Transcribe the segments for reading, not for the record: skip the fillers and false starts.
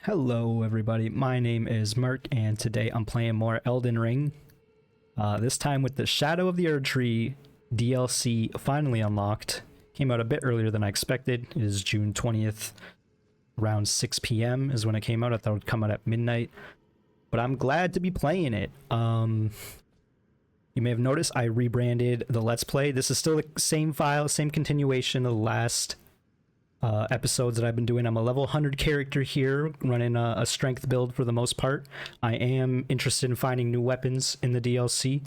Hello everybody, my name is Merc and today I'm playing more Elden Ring. This time with the Shadow of the Erdtree DLC finally unlocked. Came out a bit earlier than I expected. It is June 20th, around 6 p.m. is when it came out. I thought it would come out at midnight, but I'm glad to be playing it. You may have noticed I rebranded the Let's Play. This is still the same file, same continuation of the last episodes that I've been doing. I'm a level 100 character here, running a strength build for the most part. I am interested in finding new weapons in the DLC.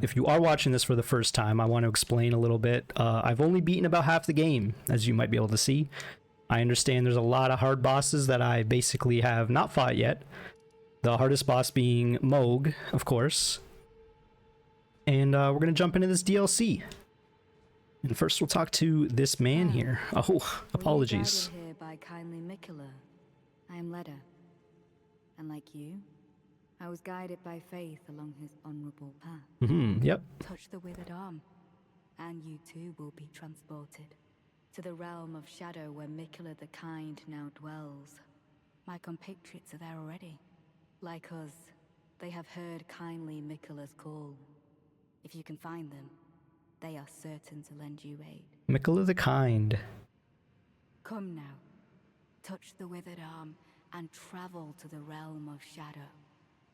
If you are watching this for the first time, I want to explain a little bit. I've only beaten about half the game, as you might be able to see. I understand there's a lot of hard bosses that I basically have not fought yet. The hardest boss being Moog, of course. And we're going to jump into this DLC. And first we'll talk to this man here. Oh, apologies. Here by kindly Mikula. I am Leda. And like you, I was guided by faith along his honorable path. Yep. Touch the withered arm, and you too will be transported to the realm of shadow where Mikula the Kind now dwells. My compatriots are there already. Like us, they have heard kindly Mikula's call. If you can find them, they are certain to lend you aid. Mikula the Kind. Come now, touch the withered arm, and travel to the realm of shadow.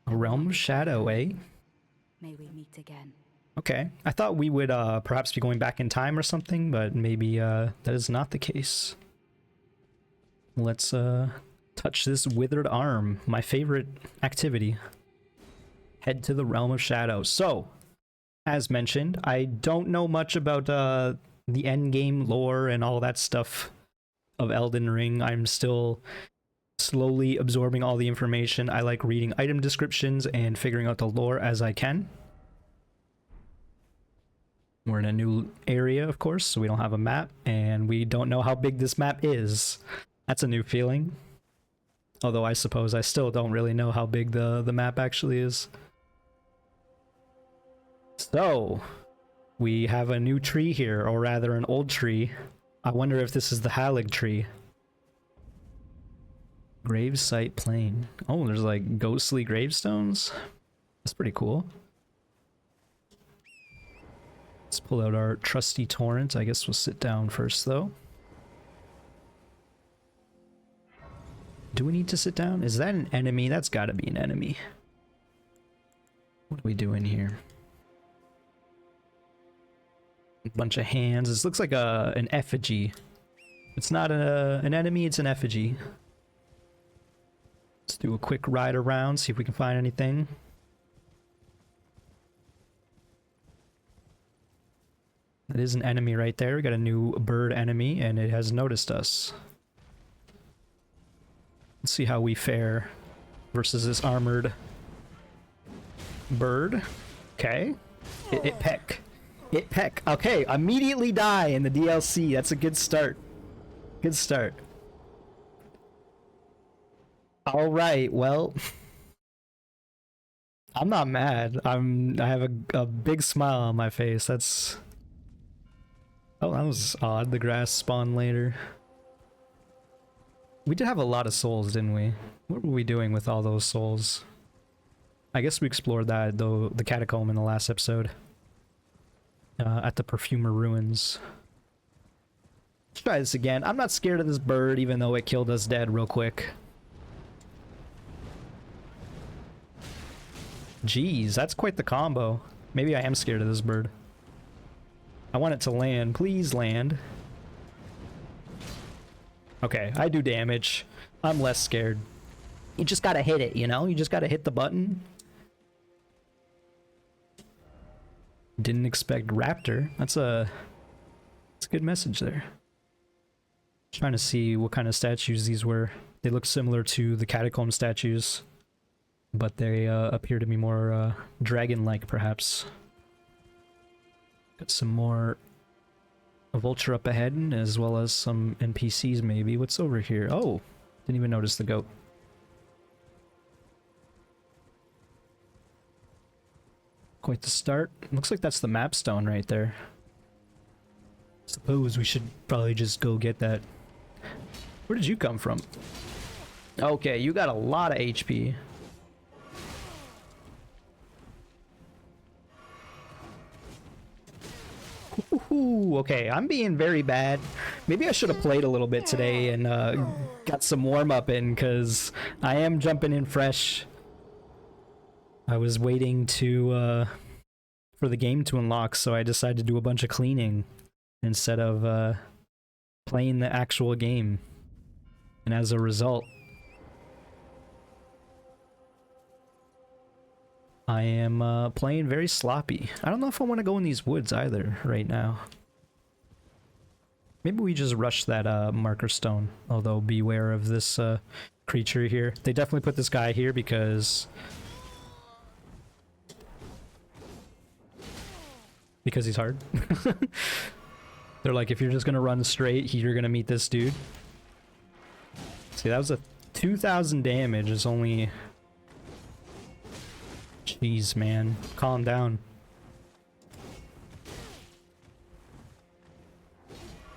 A realm of shadow, eh? May we meet again. Okay. I thought we would perhaps be going back in time or something, but maybe that is not the case. Let's touch this withered arm. My favorite activity. Head to the realm of shadow. So, as mentioned, I don't know much about the endgame lore and all that stuff of Elden Ring. I'm still slowly absorbing all the information. I like reading item descriptions and figuring out the lore as I can. We're in a new area, of course, so we don't have a map, and we don't know how big this map is. That's a new feeling. Although I suppose I still don't really know how big the map actually is. So, we have a new tree here, or rather an old tree. I wonder if this is the Halig tree. Gravesite Plain. Oh, there's like ghostly gravestones. That's pretty cool. Let's pull out our trusty torrent. I guess we'll sit down first, though. Do we need to sit down? Is that an enemy? That's gotta be an enemy. What are we doing here? Bunch of hands. This looks like an effigy. It's not an enemy, it's an effigy. Let's do a quick ride around, see if we can find anything. That is an enemy right there. We got a new bird enemy, and it has noticed us. Let's see how we fare versus this armored bird. Okay. It peck. It peck. Okay, immediately die in the DLC. That's a good start. Good start. Alright, well. I'm not mad. I have a big smile on my face. That's... Oh, that was odd. The grass spawned later. We did have a lot of souls, didn't we? What were we doing with all those souls? I guess we explored that, though, the catacomb in the last episode. At the Perfumer Ruins. Let's try this again. I'm not scared of this bird, even though it killed us dead real quick. Jeez, that's quite the combo. Maybe I am scared of this bird. I want it to land. Please land. Okay, I do damage. I'm less scared. You just gotta hit it, you know? You just gotta hit the button. Didn't expect raptor. That's a good message there. Trying to see what kind of statues these were. They look similar to the catacomb statues, but they appear to be more dragon-like, perhaps. Got some more vulture up ahead, as well as some NPCs maybe. What's over here? Oh, didn't even notice the goat. Quite the start. Looks like that's the map stone right there. Suppose we should probably just go get that. Where did you come from? Okay, you got a lot of HP. Ooh, okay, I'm being very bad. Maybe I should have played a little bit today and got some warm-up in, because I am jumping in fresh. I was waiting to for the game to unlock, so I decided to do a bunch of cleaning instead of playing the actual game. And as a result, I am playing very sloppy. I don't know if I want to go in these woods either right now. Maybe we just rush that marker stone, although beware of this creature here. They definitely put this guy here because he's hard. They're like, if you're just gonna run straight, you're gonna meet this dude. See, that was a 2,000 damage. It's only... Jeez, man. Calm down.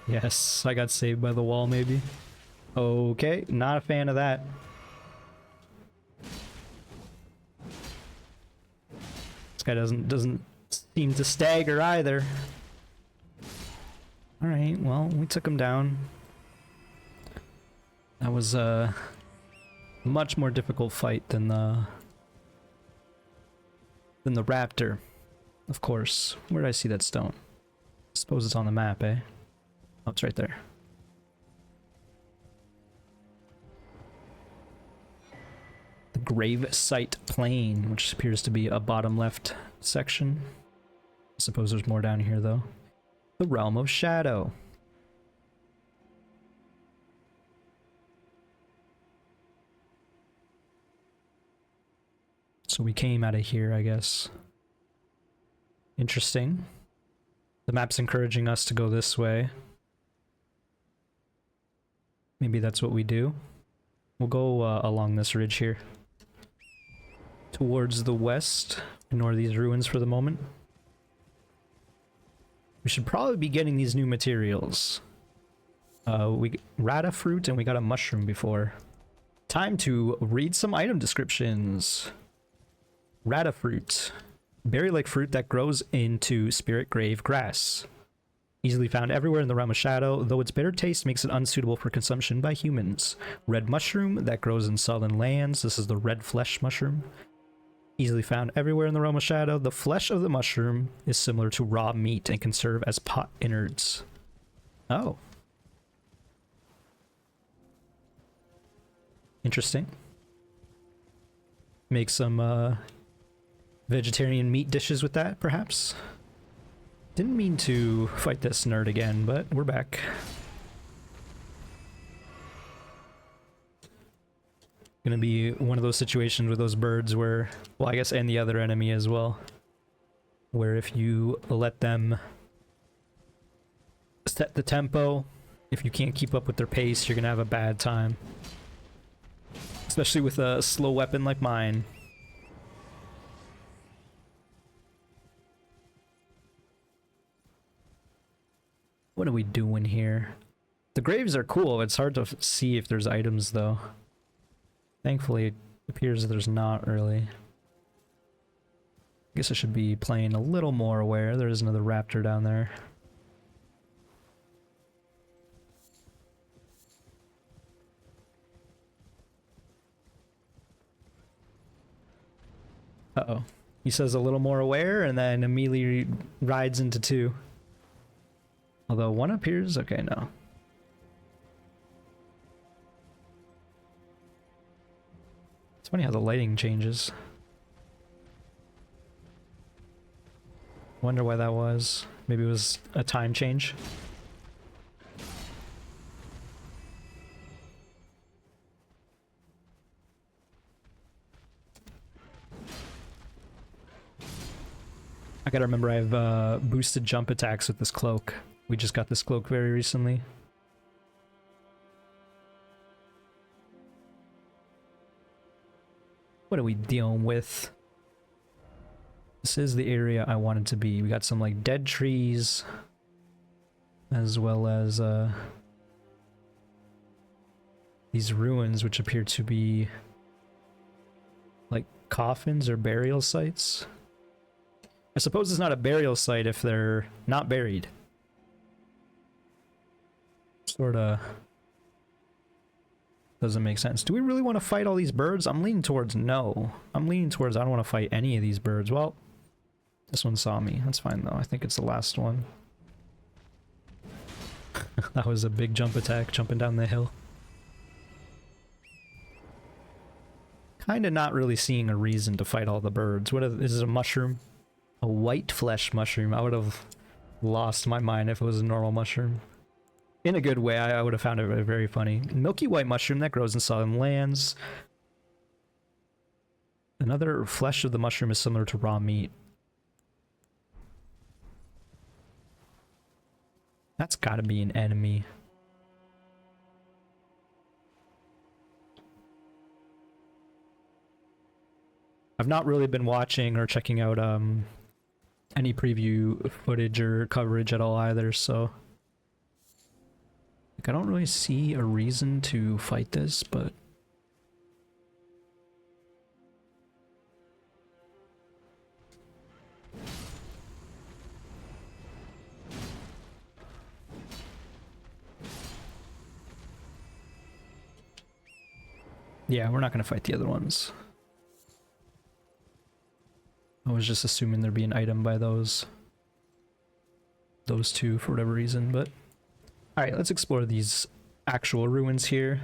Yes, I got saved by the wall, maybe. Okay, not a fan of that. This guy doesn't seem to stagger either. Alright, well, we took him down. That was a much more difficult fight than the raptor. Of course. Where did I see that stone? Suppose it's on the map, eh? Oh, it's right there. The grave site plain, which appears to be a bottom left section. I suppose there's more down here, though. The realm of shadow. So we came out of here, I guess. Interesting. The map's encouraging us to go this way. Maybe that's what we do. We'll go along this ridge here. Towards the west. Ignore these ruins for the moment. We should probably be getting these new materials. We rata fruit and we got a mushroom before. Time to read some item descriptions. Rata fruit. Berry-like fruit that grows into spirit grave grass. Easily found everywhere in the realm of shadow, though its bitter taste makes it unsuitable for consumption by humans. Red mushroom that grows in sullen lands. This is the red flesh mushroom. Easily found everywhere in the realm of shadow. The flesh of the mushroom is similar to raw meat and can serve as pot innards. Oh. Interesting. Make some vegetarian meat dishes with that, perhaps? Didn't mean to fight this nerd again, but we're back. Gonna be one of those situations with those birds where, well, I guess, and the other enemy as well, where if you let them set the tempo, if you can't keep up with their pace, you're gonna have a bad time. Especially with a slow weapon like mine. What are we doing here? The graves are cool. It's hard to see if there's items, though. Thankfully, it appears there's not really. I guess I should be playing a little more aware. There is another raptor down there. Uh-oh. He says a little more aware and then immediately rides into two. Although one appears... Okay, no. It's funny how the lighting changes. Wonder why that was. Maybe it was a time change. I gotta remember I have boosted jump attacks with this cloak. We just got this cloak very recently. What are we dealing with? This is the area I wanted to be. We got some like dead trees, as well as these ruins, which appear to be like coffins or burial sites. I suppose it's not a burial site if they're not buried. Sorta doesn't make sense. Do we really want to fight all these birds? I'm leaning towards no. I'm leaning towards I don't want to fight any of these birds. Well, this one saw me. That's fine though. I think it's the last one. That was a big jump attack, jumping down the hill. Kinda not really seeing a reason to fight all the birds. What is it, a mushroom? A white flesh mushroom. I would have lost my mind if it was a normal mushroom. In a good way, I would have found it very funny. Milky white mushroom that grows in southern lands. Another flesh of the mushroom is similar to raw meat. That's gotta be an enemy. I've not really been watching or checking out any preview footage or coverage at all either, so like, I don't really see a reason to fight this, but yeah, we're not gonna fight the other ones. I was just assuming there'd be an item by those two for whatever reason, but alright, let's explore these actual ruins here.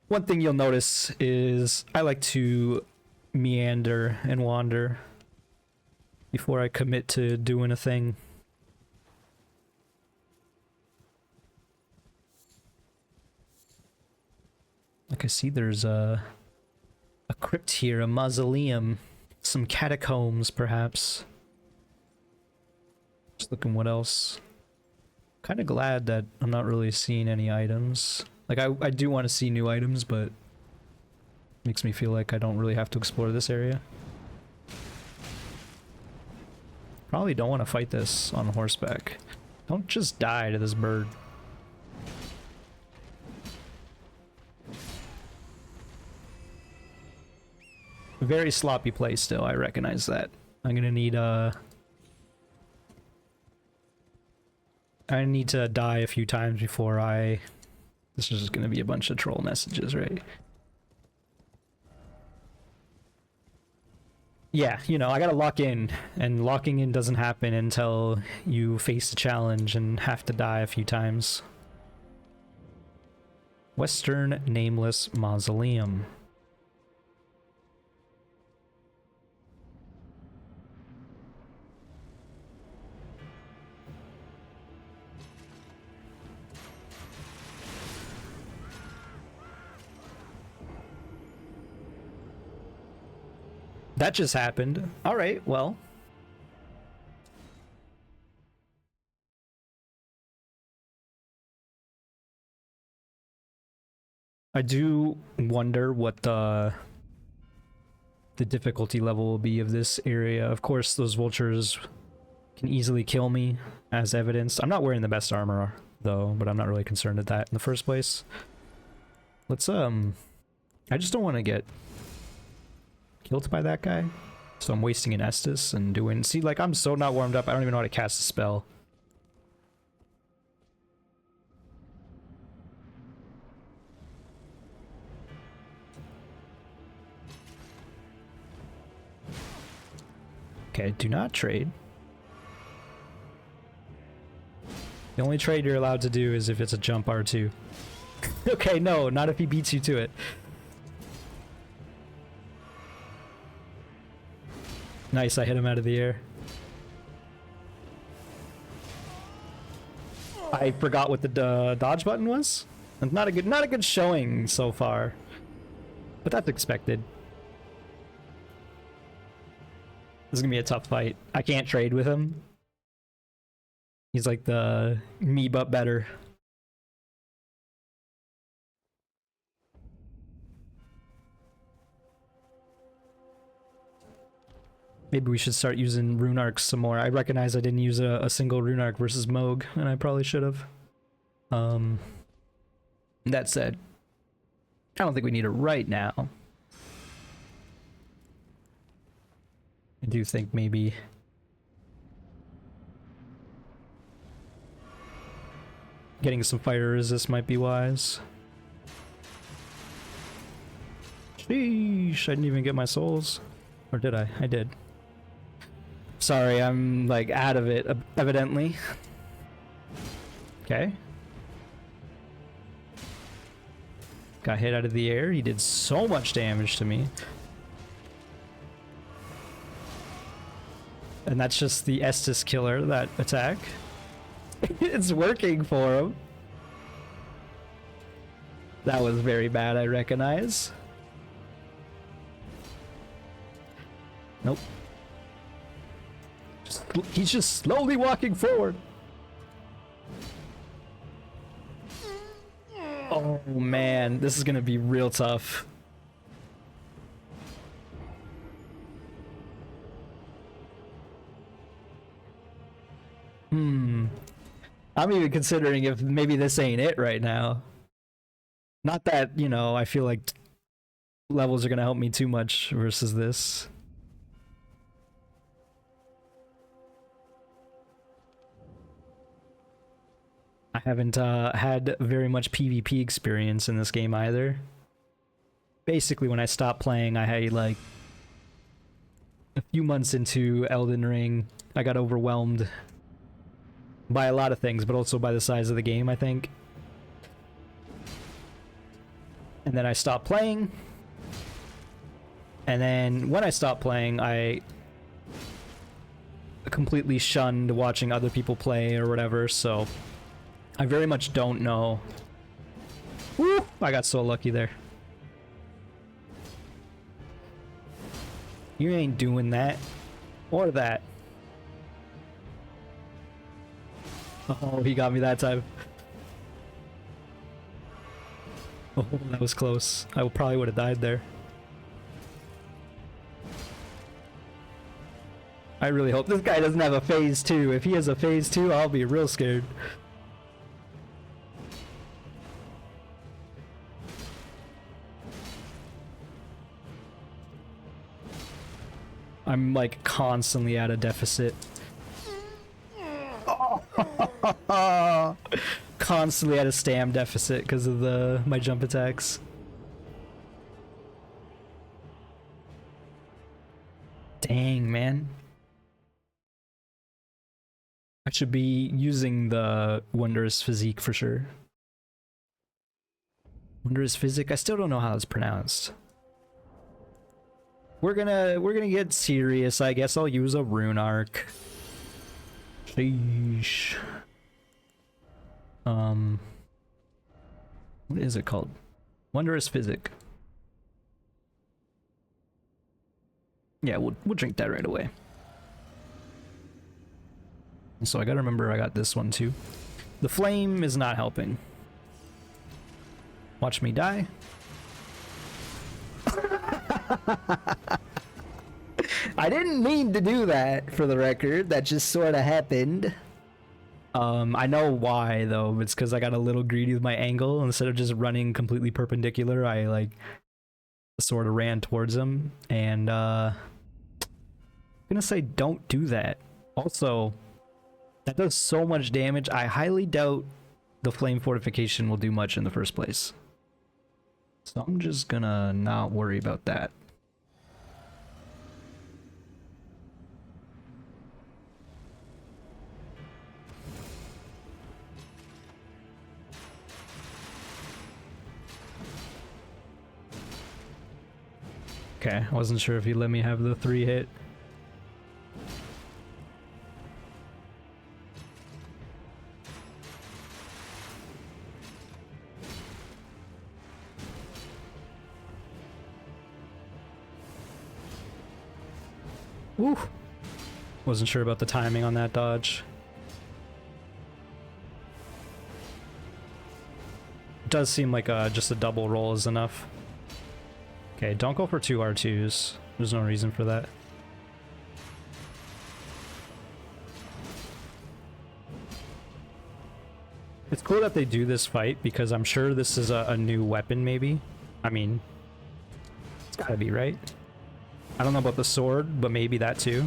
One thing you'll notice is I like to meander and wander before I commit to doing a thing. Like I see there's a crypt here, a mausoleum, some catacombs perhaps. Just looking what else. Kind of glad that I'm not really seeing any items. Like I do want to see new items, but makes me feel like I don't really have to explore this area. Probably don't want to fight this on horseback. Don't just die to this bird. Very sloppy play still, I recognize that. I'm gonna need I need to die a few times before I... This is just gonna be a bunch of troll messages, right? Yeah, you know, I gotta lock in, and locking in doesn't happen until you face a challenge and have to die a few times. Western Nameless Mausoleum. That just happened. Alright, well. I do wonder what the difficulty level will be of this area. Of course, those vultures can easily kill me, as evidenced. I'm not wearing the best armor, though, but I'm not really concerned at that in the first place. Let's, I just don't want to get killed by that guy, so I'm wasting an Estus and doing... See, like, I'm so not warmed up, I don't even know how to cast a spell. Okay, do not trade. The only trade you're allowed to do is if it's a jump R2. Okay, no, not if he beats you to it. Nice, I hit him out of the air. I forgot what the dodge button was. Not a good showing so far, but that's expected. This is gonna be a tough fight. I can't trade with him. He's like the me but better. Maybe we should start using rune arcs some more. I recognize I didn't use a single rune arc versus Moog, and I probably should have. That said, I don't think we need it right now. I do think maybe getting some fire resist might be wise. Sheesh, I didn't even get my souls. Or did I? I did. Sorry, I'm like out of it, evidently. Okay. Got hit out of the air. He did so much damage to me. And that's just the Estus killer, that attack. It's working for him. That was very bad, I recognize. Nope. He's just slowly walking forward. Oh man, this is gonna be real tough. I'm even considering if maybe this ain't it right now. Not that, you know, I feel like levels are gonna help me too much versus this. I haven't had very much PvP experience in this game either. Basically, when I stopped playing, I had like a few months into Elden Ring, I got overwhelmed by a lot of things, but also by the size of the game, I think. And then I stopped playing. And then when I stopped playing, I completely shunned watching other people play or whatever, so I very much don't know. Woo! I got so lucky there. You ain't doing that. Or that. Oh, he got me that time. Oh, that was close. I probably would have died there. I really hope this guy doesn't have a phase 2. If he has a phase 2, I'll be real scared. I'm like constantly at a deficit. Constantly at a stam deficit because of my jump attacks. Dang, man. I should be using the Wondrous Physique for sure. Wondrous Physique? I still don't know how it's pronounced. We're gonna get serious. I guess I'll use a rune arc. Sheesh. What is it called? Wondrous Physique. Yeah, we'll drink that right away. So I gotta remember I got this one too. The flame is not helping. Watch me die. I didn't mean to do that, for the record. That just sort of happened. I know why though. It's because I got a little greedy with my angle. Instead of just running completely perpendicular, I like sort of ran towards him. And I'm gonna say don't do that. Also, that does so much damage. I highly doubt the flame fortification will do much in the first place. So I'm just gonna not worry about that. Okay, I wasn't sure if he let me have the 3 hit. Woo! Wasn't sure about the timing on that dodge. It does seem like just a double roll is enough. Okay, don't go for 2 R2s. There's no reason for that. It's cool that they do this fight because I'm sure this is a new weapon maybe. I mean, it's gotta be, right? I don't know about the sword, but maybe that too.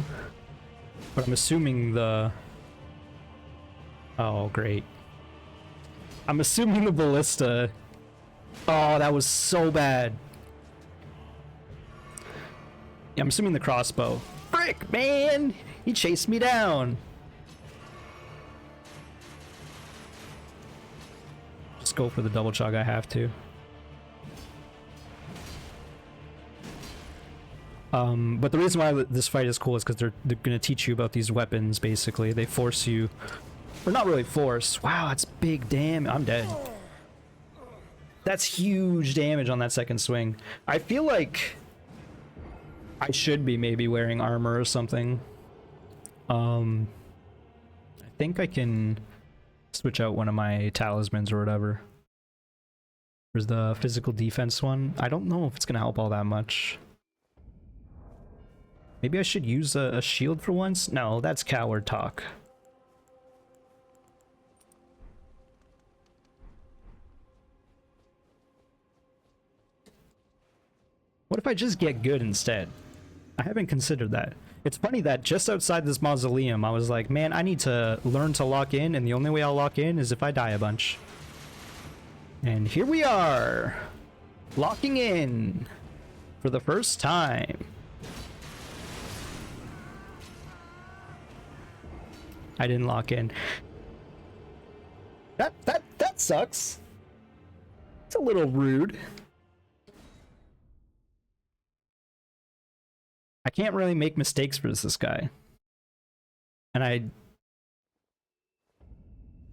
But I'm assuming the... Oh, great. I'm assuming the ballista... Oh, that was so bad. Yeah, I'm assuming the crossbow. Frick, man! He chased me down. Just go for the double chug, I have to. But the reason why this fight is cool is because they're gonna teach you about these weapons, basically. They force you... Or not really force. Wow, that's big damage. I'm dead. That's huge damage on that second swing. I feel like I should be maybe wearing armor or something. I think I can switch out one of my talismans or whatever. There's the physical defense one. I don't know if it's gonna help all that much. Maybe I should use a shield for once? No, that's coward talk. What if I just get good instead? I haven't considered that. It's funny that just outside this mausoleum, I was like, man, I need to learn to lock in, and the only way I'll lock in is if I die a bunch. And here we are, locking in for the first time. I didn't lock in. That sucks. It's a little rude. I can't really make mistakes versus this guy. And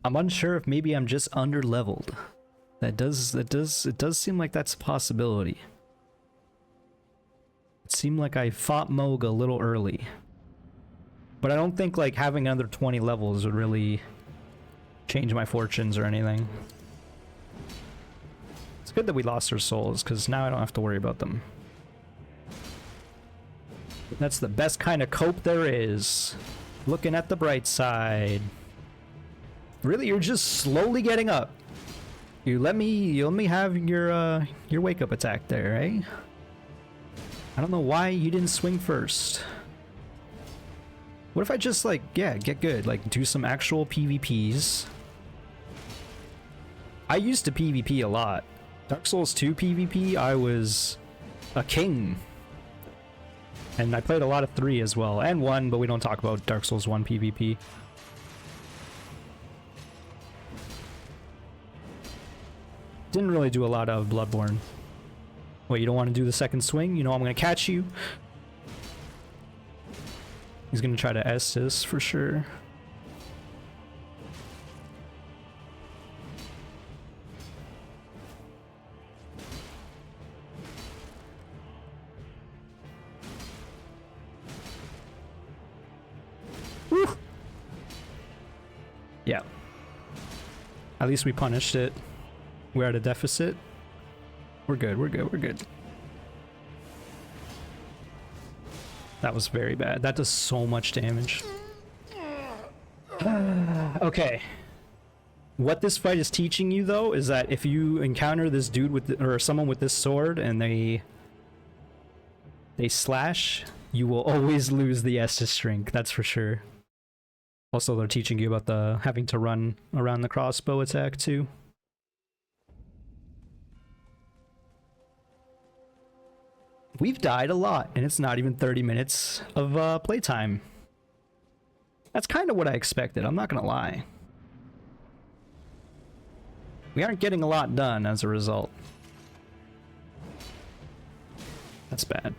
I'm unsure if maybe I'm just under leveled. It does seem like that's a possibility. It seemed like I fought Moog a little early. But I don't think like having another 20 levels would really change my fortunes or anything. It's good that we lost our souls, because now I don't have to worry about them. That's the best kind of cope there is. Looking at the bright side. Really, you're just slowly getting up. You let me have your wake up attack there, eh? I don't know why you didn't swing first. What if I just like, yeah, get good, like do some actual PvPs. I used to PvP a lot. Dark Souls 2 PvP, I was a king. And I played a lot of 3 as well, and 1, but we don't talk about Dark Souls 1 PvP. Didn't really do a lot of Bloodborne. Wait, you don't want to do the second swing? You know I'm gonna catch you. He's gonna try to S this for sure. Woo! Yeah. At least we punished it. We're at a deficit. We're good, we're good, we're good. That was very bad. That does so much damage. Okay. What this fight is teaching you, though, is that if you encounter this dude with or someone with this sword and they slash, you will always lose the Estus strength. That's for sure. Also, they're teaching you about the having to run around the crossbow attack too. We've died a lot, and it's not even 30 minutes of playtime. That's kind of what I expected, I'm not gonna lie. We aren't getting a lot done as a result. That's bad.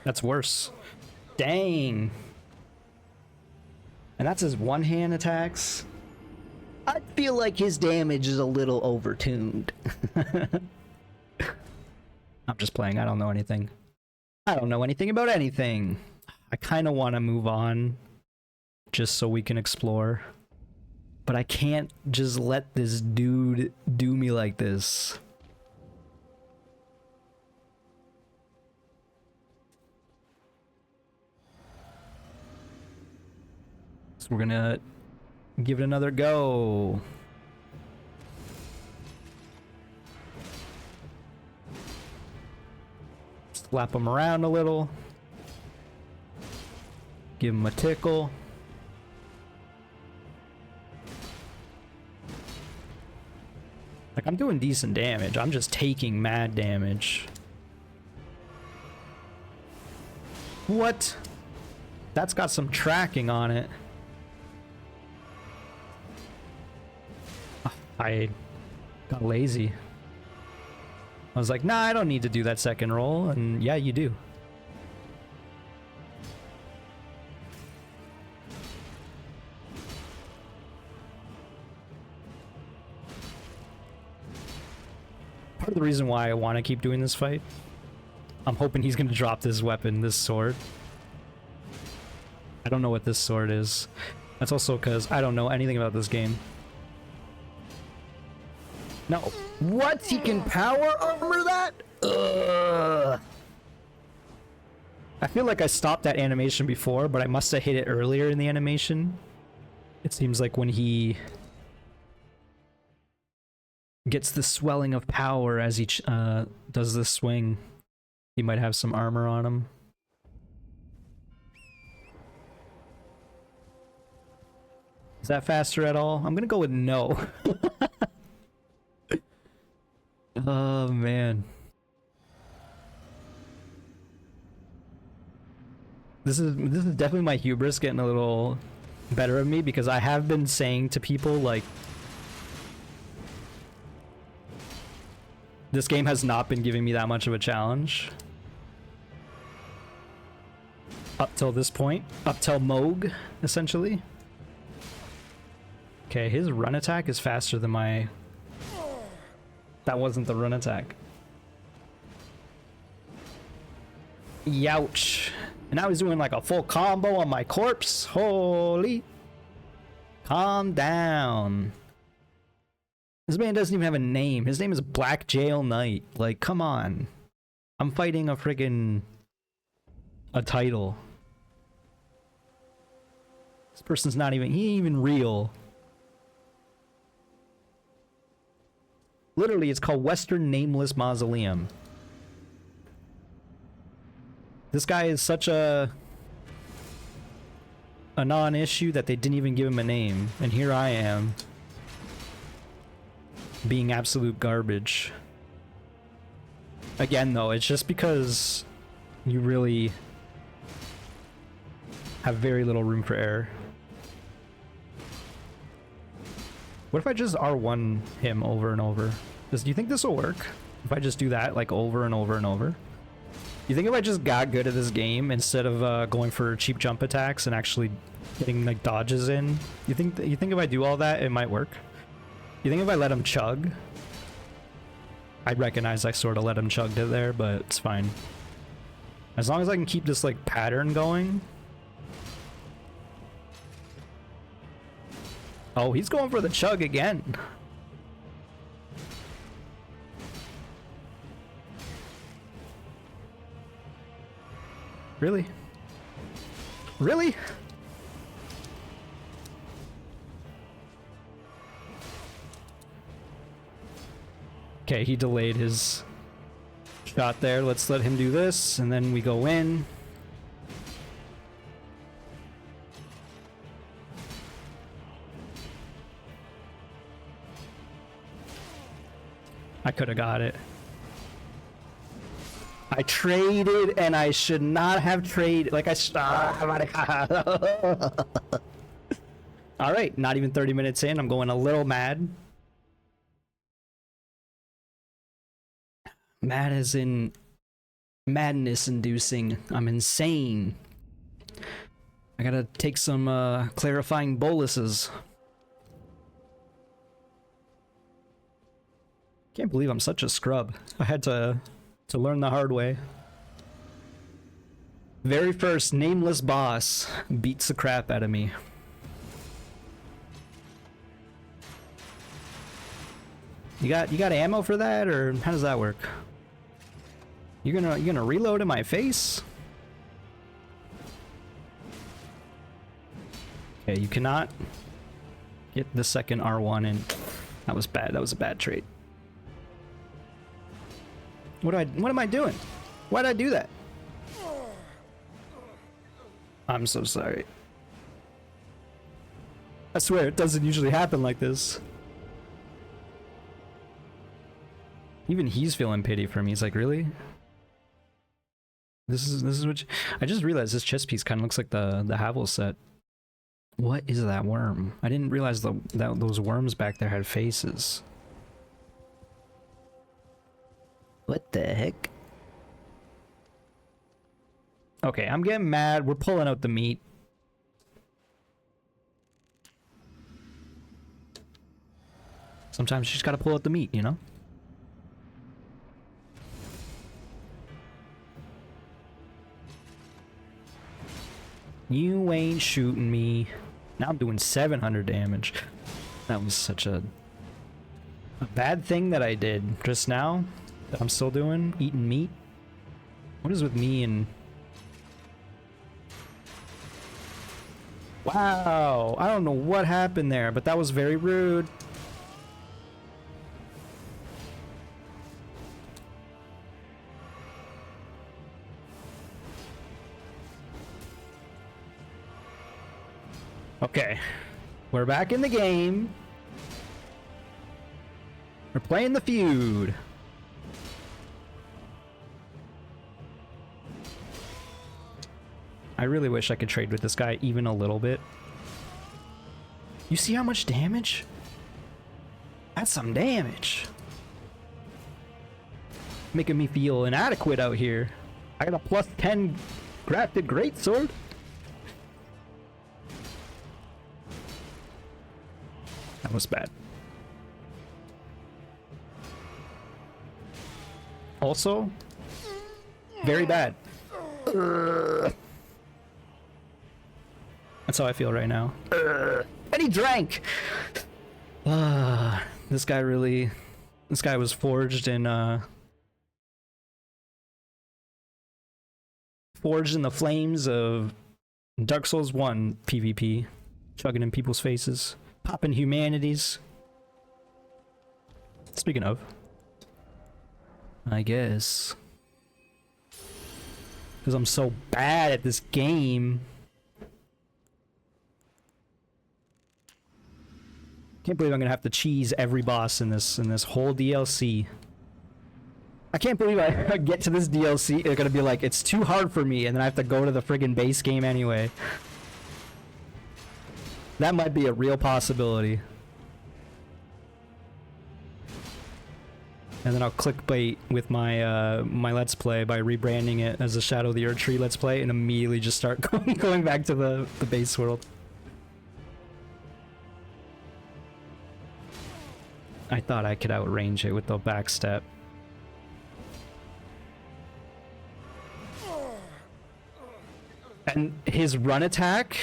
That's worse. Dang. And that's his one-hand attacks. I feel like his damage is a little overtuned. I'm just playing, I don't know anything. I don't know anything about anything. I kind of want to move on just so we can explore. But I can't just let this dude do me like this. So we're gonna give it another go. Slap him around a little. Give him a tickle. Like, I'm doing decent damage. I'm just taking mad damage. What? That's got some tracking on it. I got lazy. I was like, nah, I don't need to do that second roll. And yeah, you do. Part of the reason why I want to keep doing this fight, I'm hoping he's going to drop this weapon, this sword. I don't know what this sword is. That's also because I don't know anything about this game. No. What? He can power armor that? Ugh. I feel like I stopped that animation before, but I must have hit it earlier in the animation. It seems like when he gets the swelling of power as he does this swing, he might have some armor on him. Is that faster at all? I'm gonna go with no. Oh man. This is definitely my hubris getting a little better of me, because I have been saying to people like, this game has not been giving me that much of a challenge. Up till this point. Up till Moog, essentially. Okay, his run attack is faster than my... That wasn't the run attack. Youch. And now he's doing like a full combo on my corpse. Holy. Calm down. This man doesn't even have a name. His name is Black Jail Knight. Like, come on. I'm fighting a friggin... a title. This person's not even... he ain't even real. Literally, it's called Western Nameless Mausoleum. This guy is such a non-issue that they didn't even give him a name. And here I am, being absolute garbage. Again, though, it's just because you really have very little room for error. What if I just R1 him over and over? Do you think this will work? If I just do that like over and over and over? You think if I just got good at this game instead of going for cheap jump attacks and actually getting like dodges in, you think if I do all that, it might work? You think if I let him chug? I recognize I sort of let him chug it there, but it's fine. As long as I can keep this like pattern going. Oh, he's going for the chug again. Really? Really? Okay, he delayed his shot there. Let's let him do this, and then we go in. I could have got it. I traded, and I should not have traded. Like, Alright, not even 30 minutes in. I'm going a little mad. Mad as in madness inducing. I'm insane. I gotta take some clarifying boluses. Can't believe I'm such a scrub. I had to learn the hard way. Very first nameless boss beats the crap out of me. You got ammo for that, or how does that work? You're gonna reload in my face? Okay, you cannot get the second R1 in. That was bad. That was a bad trade. What am I doing? Why'd I do that? I'm so sorry. I swear, it doesn't usually happen like this. Even he's feeling pity for me. He's like, really? This is what I just realized this chess piece kind of looks like the Havel set. What is that worm? I didn't realize that those worms back there had faces. What the heck? Okay, I'm getting mad. We're pulling out the meat. Sometimes you just gotta pull out the meat, you know? You ain't shooting me. Now I'm doing 700 damage. That was such a bad thing that I did just now. That I'm still doing, eating meat. What is with me and... Wow, I don't know what happened there, but that was very rude. Okay, we're back in the game. We're playing the feud. I really wish I could trade with this guy even a little bit. You see how much damage? That's some damage. Making me feel inadequate out here. I got a plus 10 crafted greatsword. That was bad. Also, very bad. That's how I feel right now. And he drank! This guy was forged in, forged in the flames of Dark Souls 1 PvP. Chugging in people's faces. Popping humanities. Speaking of, I guess. Because I'm so bad at this game. Can't believe I'm gonna have to cheese every boss in this whole DLC. I can't believe I get to this DLC, they're gonna be like, it's too hard for me, and then I have to go to the friggin' base game anyway. That might be a real possibility. And then I'll clickbait with my my Let's Play by rebranding it as a Shadow of the Erdtree Let's Play and immediately just start going back to the base world. I thought I could outrange it with the backstep. And his run attack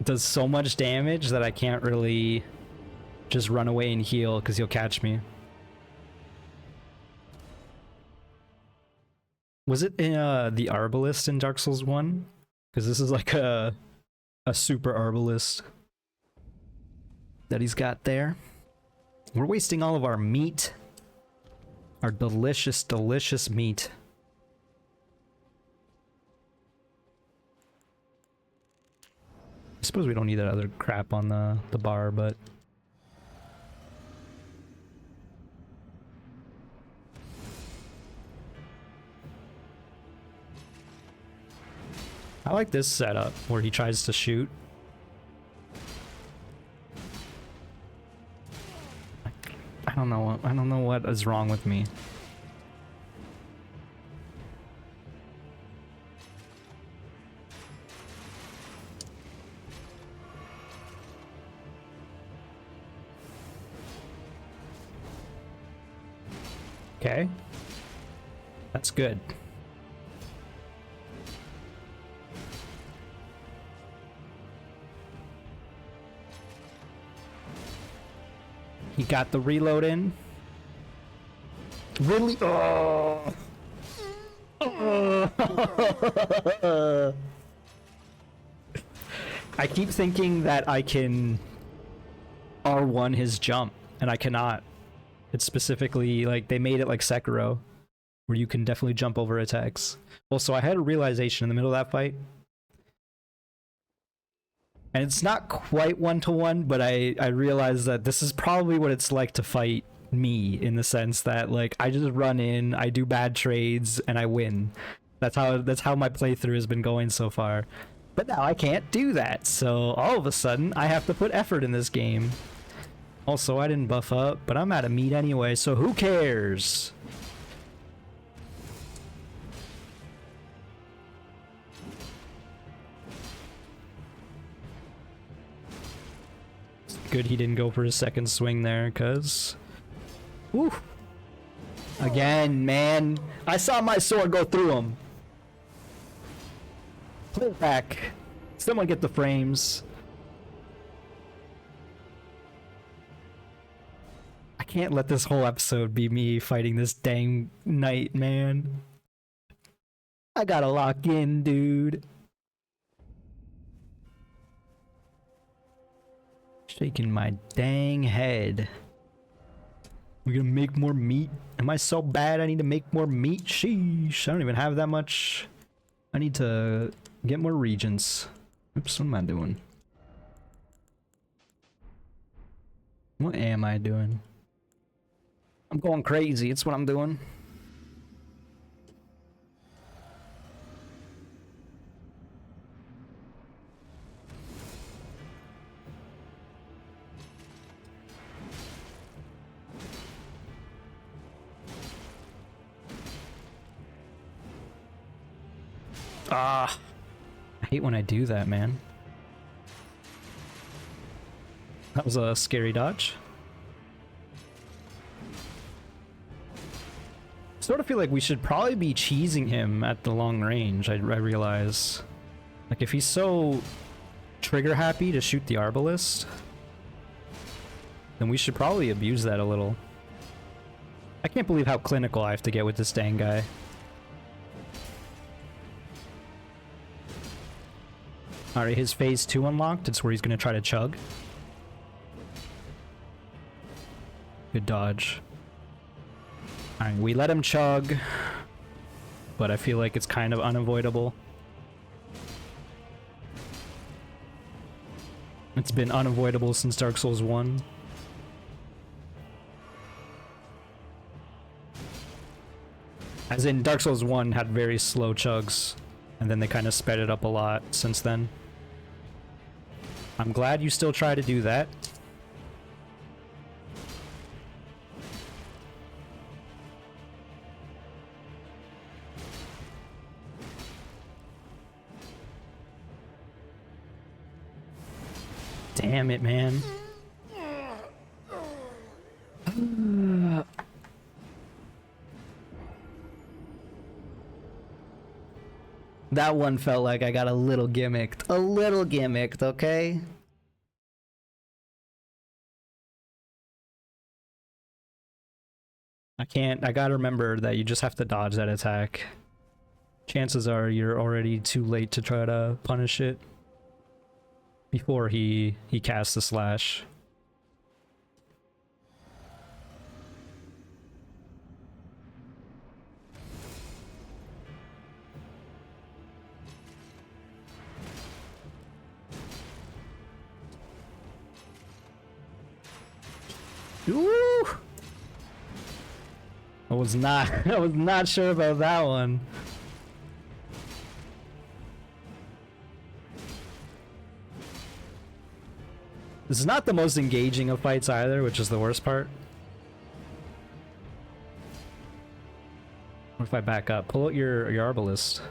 does so much damage that I can't really just run away and heal because he'll catch me. Was it in the Arbalist in Dark Souls 1? Because this is like a super Arbalist that he's got there. We're wasting all of our meat. Our delicious, delicious meat. I suppose we don't need that other crap on the bar, but... I like this setup where he tries to shoot. I don't know what is wrong with me. Okay. That's good. He got the reload in. Really? Oh. I keep thinking that I can R1 his jump, and I cannot. It's specifically like they made it like Sekiro, where you can definitely jump over attacks. Also, I had a realization in the middle of that fight. And it's not quite one-to-one, but I realized that this is probably what it's like to fight me, in the sense that, like, I just run in, I do bad trades, and I win. That's how my playthrough has been going so far. But now I can't do that, so all of a sudden, I have to put effort in this game. Also, I didn't buff up, but I'm out of meat anyway, so who cares? Good he didn't go for his second swing there, cuz... Woo! Again, man. I saw my sword go through him. Play it back. Someone get the frames. I can't let this whole episode be me fighting this dang knight, man. I gotta lock in, dude. Shaking my dang head. We're gonna make more meat. Am I so bad I need to make more meat? Sheesh. I don't even have that much. I need to get more regions. Oops, what am I doing? What am I doing? I'm going crazy. It's what I'm doing. Ah, I hate when I do that, man. That was a scary dodge. Sort of feel like we should probably be cheesing him at the long range, I realize. Like, if he's so trigger happy to shoot the arbalist, then we should probably abuse that a little. I can't believe how clinical I have to get with this dang guy. Alright, his phase 2 unlocked. It's where he's gonna try to chug. Good dodge. Alright, we let him chug, but I feel like it's kind of unavoidable. It's been unavoidable since Dark Souls 1. As in, Dark Souls 1 had very slow chugs, and then they kind of sped it up a lot since then. I'm glad you still try to do that. Damn it, man. That one felt like I got a little gimmicked. A little gimmicked, okay? I gotta remember that you just have to dodge that attack. Chances are you're already too late to try to punish it before he casts the slash. Ooh! I was not sure about that one. This is not the most engaging of fights either, which is the worst part. What if I back up? Pull out your arbalist.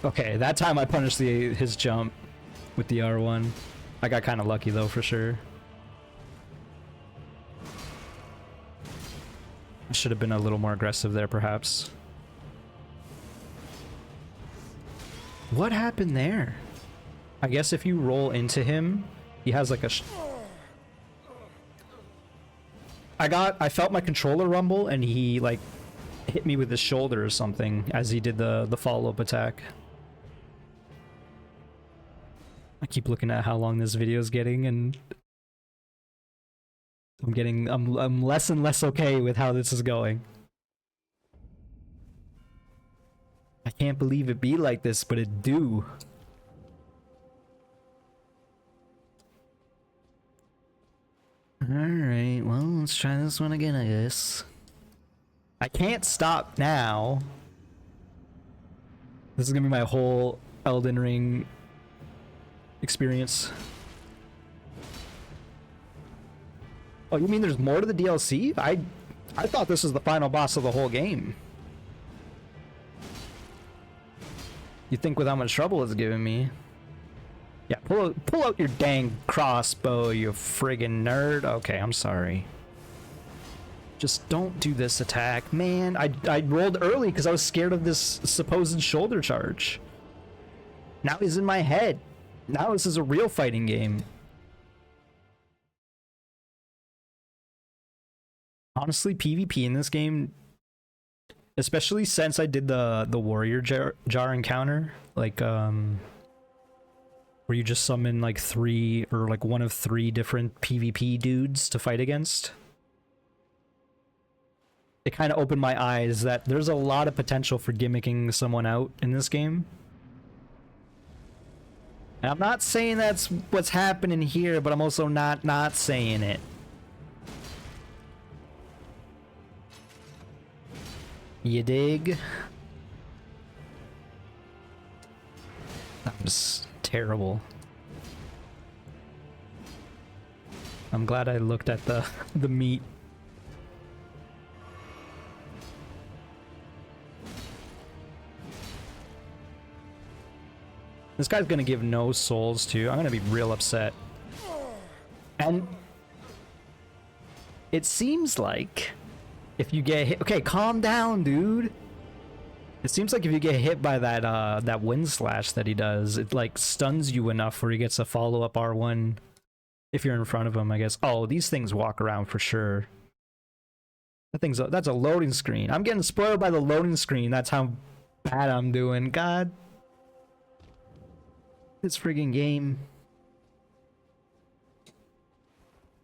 Okay, that time I punished his jump with the R1. I got kind of lucky though, for sure. I should have been a little more aggressive there, perhaps. What happened there? I guess if you roll into him, he has like a... I felt my controller rumble and he like hit me with his shoulder or something as he did the follow-up attack. I keep looking at how long this video is getting and I'm less and less okay with how this is going. I can't believe it be like this, but it do. Alright, well, let's try this one again, I guess. I can't stop now. This is gonna be my whole Elden Ring experience. Oh, you mean there's more to the DLC? I thought this was the final boss of the whole game. You think with how much trouble it's giving me? Yeah, pull out your dang crossbow, you friggin' nerd. Okay, I'm sorry. Just don't do this attack, man. I rolled early because I was scared of this supposed shoulder charge. Now he's in my head. Now this is a real fighting game. Honestly, PvP in this game, especially since I did the warrior jar encounter, like where you just summon like 3 or like one of 3 different PvP dudes to fight against. It kind of opened my eyes that there's a lot of potential for gimmicking someone out in this game. And I'm not saying that's what's happening here, but I'm also not saying it. You dig? That was terrible. I'm glad I looked at the meat. This guy's gonna give no souls too. I'm gonna be real upset. And it seems like if you get hit, okay, calm down, dude. It seems like if you get hit by that wind slash that he does, it like stuns you enough where he gets a follow-up R1 if you're in front of him, I guess. Oh, these things walk around for sure. That's a loading screen. I'm getting spoiled by the loading screen. That's how bad I'm doing. God. This friggin' game.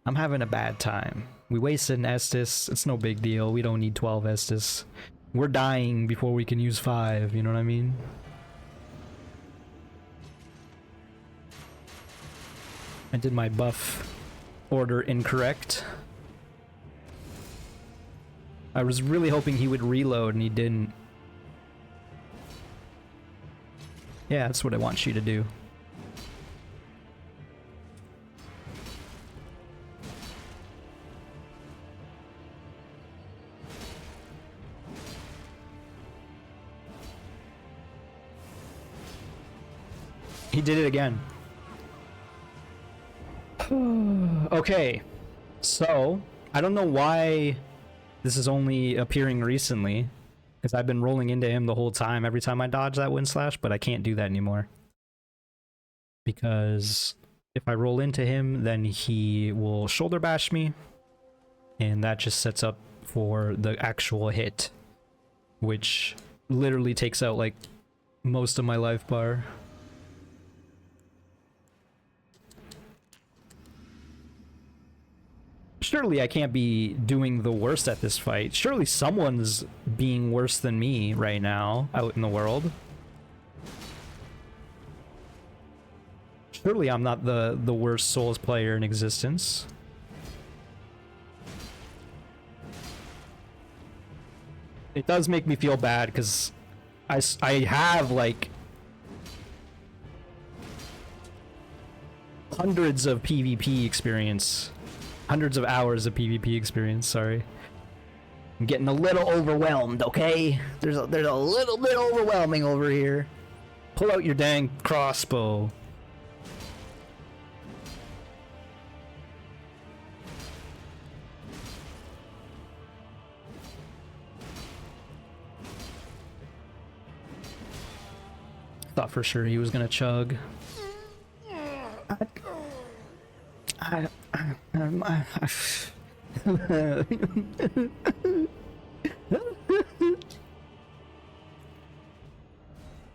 I'm having a bad time. We wasted an Estus. It's no big deal. We don't need 12 Estus. We're dying before we can use 5, you know what I mean? I did my buff order incorrect. I was really hoping he would reload and he didn't. Yeah, that's what I want you to do. He did it again. Okay, so I don't know why this is only appearing recently, because I've been rolling into him the whole time every time I dodge that wind slash, but I can't do that anymore. Because if I roll into him, then he will shoulder bash me, and that just sets up for the actual hit, which literally takes out like most of my life bar. Surely I can't be doing the worst at this fight. Surely someone's being worse than me right now out in the world. Surely I'm not the worst Souls player in existence. It does make me feel bad because I have like hundreds of PvP experience. Hundreds of hours of PvP experience, sorry. I'm getting a little overwhelmed, okay? There's a little bit overwhelming over here. Pull out your dang crossbow. Thought for sure he was gonna chug.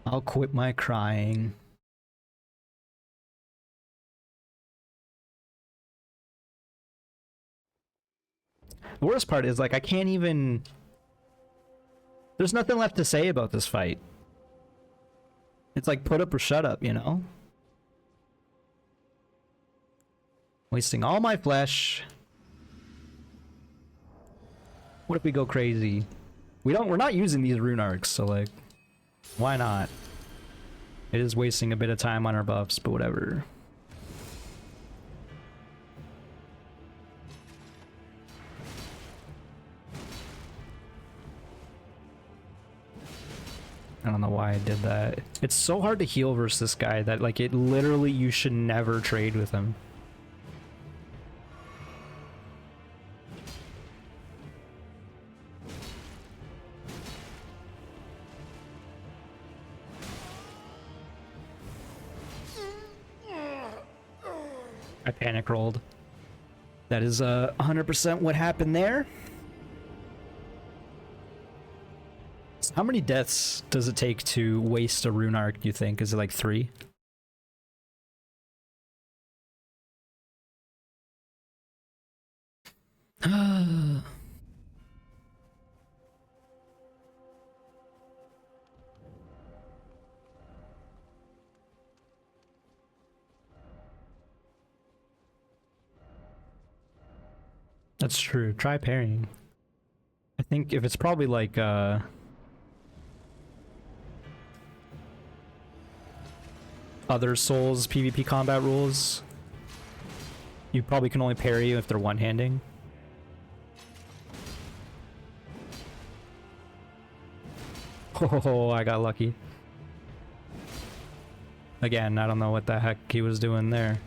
I'll quit my crying. The worst part is, like, I can't even... There's nothing left to say about this fight. It's like, put up or shut up, you know? Wasting all my flesh. What if we go crazy? We're not using these rune arcs, so like, why not? It is wasting a bit of time on our buffs, but whatever. I don't know why I did that. It's so hard to heal versus this guy that, like, it literally, you should never trade with him. I panic rolled. That is 100% what happened there. So how many deaths does it take to waste a rune arc, do you think? Is it like 3? That's true. Try parrying. I think if it's probably like other Souls PvP combat rules, you probably can only parry if they're one-handing. Oh, I got lucky. Again, I don't know what the heck he was doing there.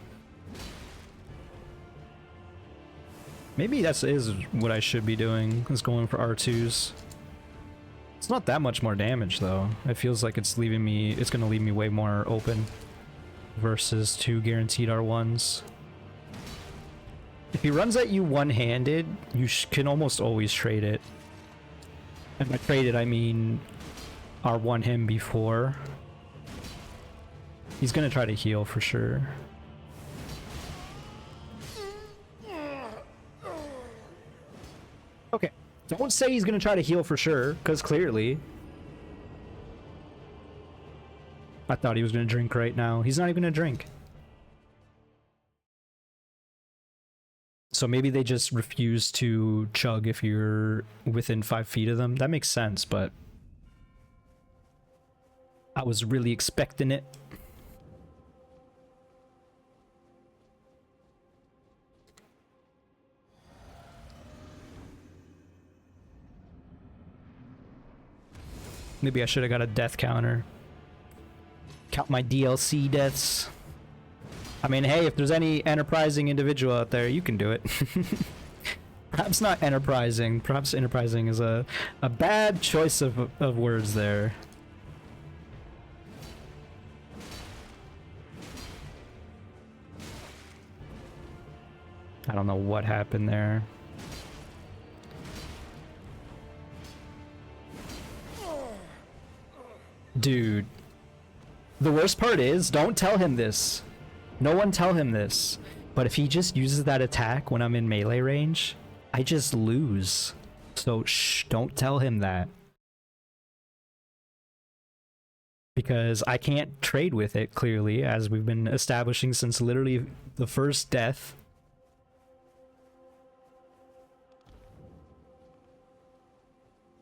Maybe that is what I should be doing, is going for R2s. It's not that much more damage though. It feels like it's leaving me, it's gonna leave me way more open versus 2 guaranteed R1s. If he runs at you one-handed, you can almost always trade it. And by trade it, I mean R1 him before. He's gonna try to heal for sure. Okay, don't say he's gonna try to heal for sure, because clearly... I thought he was gonna drink right now. He's not even gonna drink. So maybe they just refuse to chug if you're within 5 feet of them. That makes sense, but... I was really expecting it. Maybe I should have got a death counter. Count my DLC deaths. I mean, hey, if there's any enterprising individual out there, you can do it. Perhaps not enterprising. Perhaps enterprising is a bad choice of words there. I don't know what happened there. Dude. The worst part is, don't tell him this. No one tell him this. But if he just uses that attack when I'm in melee range, I just lose. So shh, don't tell him that. Because I can't trade with it, clearly, as we've been establishing since literally the first death.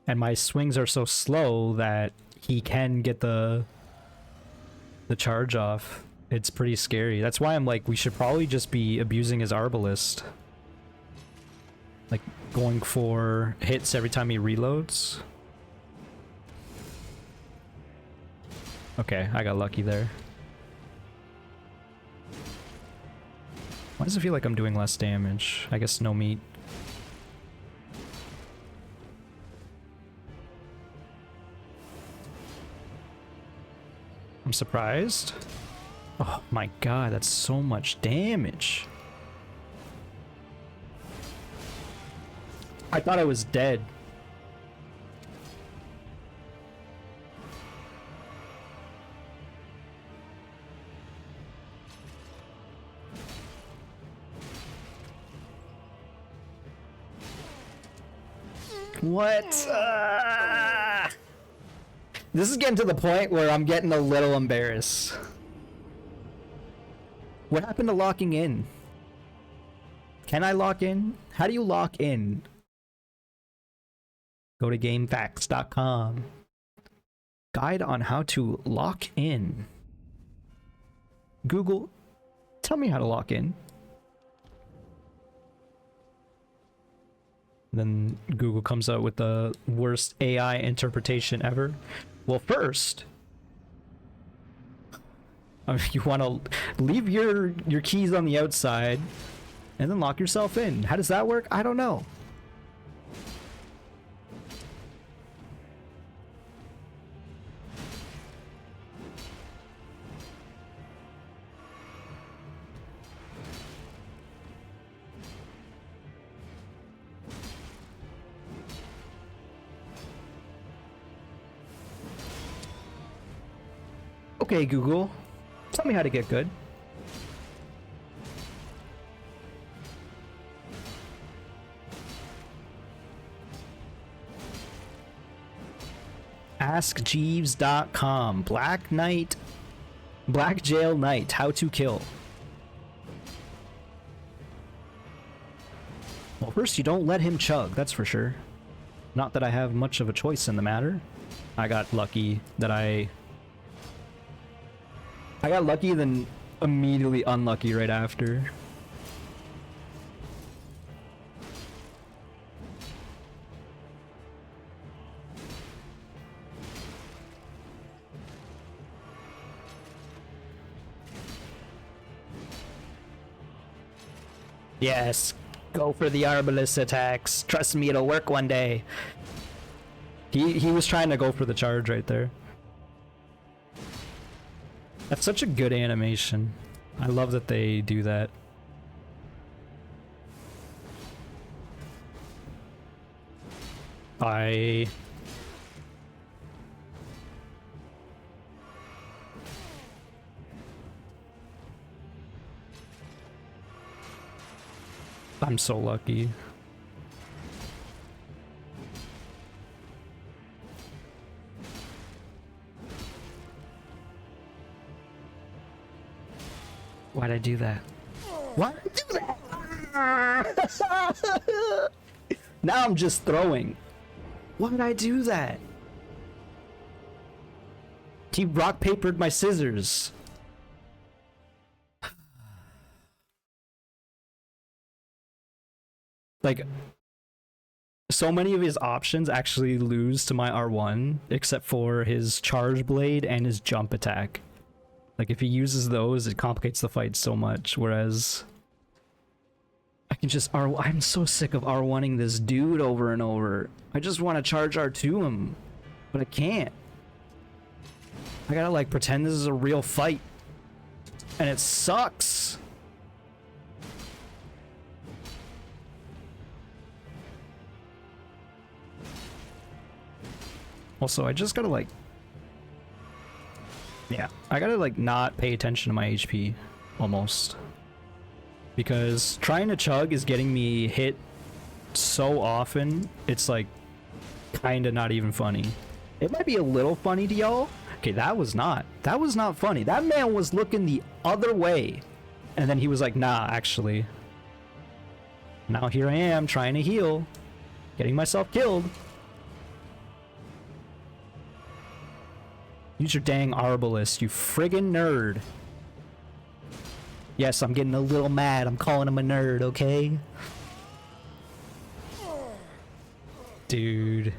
And my swings are so slow that he can get the charge off. It's pretty scary. That's why I'm like, we should probably just be abusing his Arbalist. Like, going for hits every time he reloads. Okay, I got lucky there. Why does it feel like I'm doing less damage? I guess no meat. I'm surprised. Oh my god, that's so much damage. I thought I was dead. What? This is getting to the point where I'm getting a little embarrassed. What happened to locking in? Can I lock in? How do you lock in? Go to gamefacts.com. Guide on how to lock in. Google, tell me how to lock in. Then Google comes out with the worst AI interpretation ever. Well, first, you want to leave your keys on the outside and then lock yourself in. How does that work? I don't know. Okay, Google, tell me how to get good. AskJeeves.com. Black Jail Knight, how to kill. Well, first you don't let him chug, that's for sure. Not that I have much of a choice in the matter. I got lucky that I got lucky, then immediately unlucky right after. Yes, go for the Arbalest attacks. Trust me, it'll work one day. He was trying to go for the charge right there. That's such a good animation. I love that they do that. I'm so lucky. Why'd I do that? Why'd I do that? Now I'm just throwing. Why'd I do that? He rock papered my scissors. Like, so many of his options actually lose to my R1, except for his charge blade and his jump attack. Like, if he uses those, it complicates the fight so much, whereas I can just I'm so sick of R1ing this dude over and over. I just want to charge R2 him, but I can't. I gotta, like, pretend this is a real fight, and it sucks. Also, I just gotta, like... Yeah, I gotta, like, not pay attention to my HP, almost. Because trying to chug is getting me hit so often, it's, like, kinda not even funny. It might be a little funny to y'all. Okay, that was not funny. That man was looking the other way. And then he was like, nah, actually. Now here I am, trying to heal. Getting myself killed. Use your dang Arbalest, you friggin' nerd. Yes, I'm getting a little mad. I'm calling him a nerd, okay? Dude.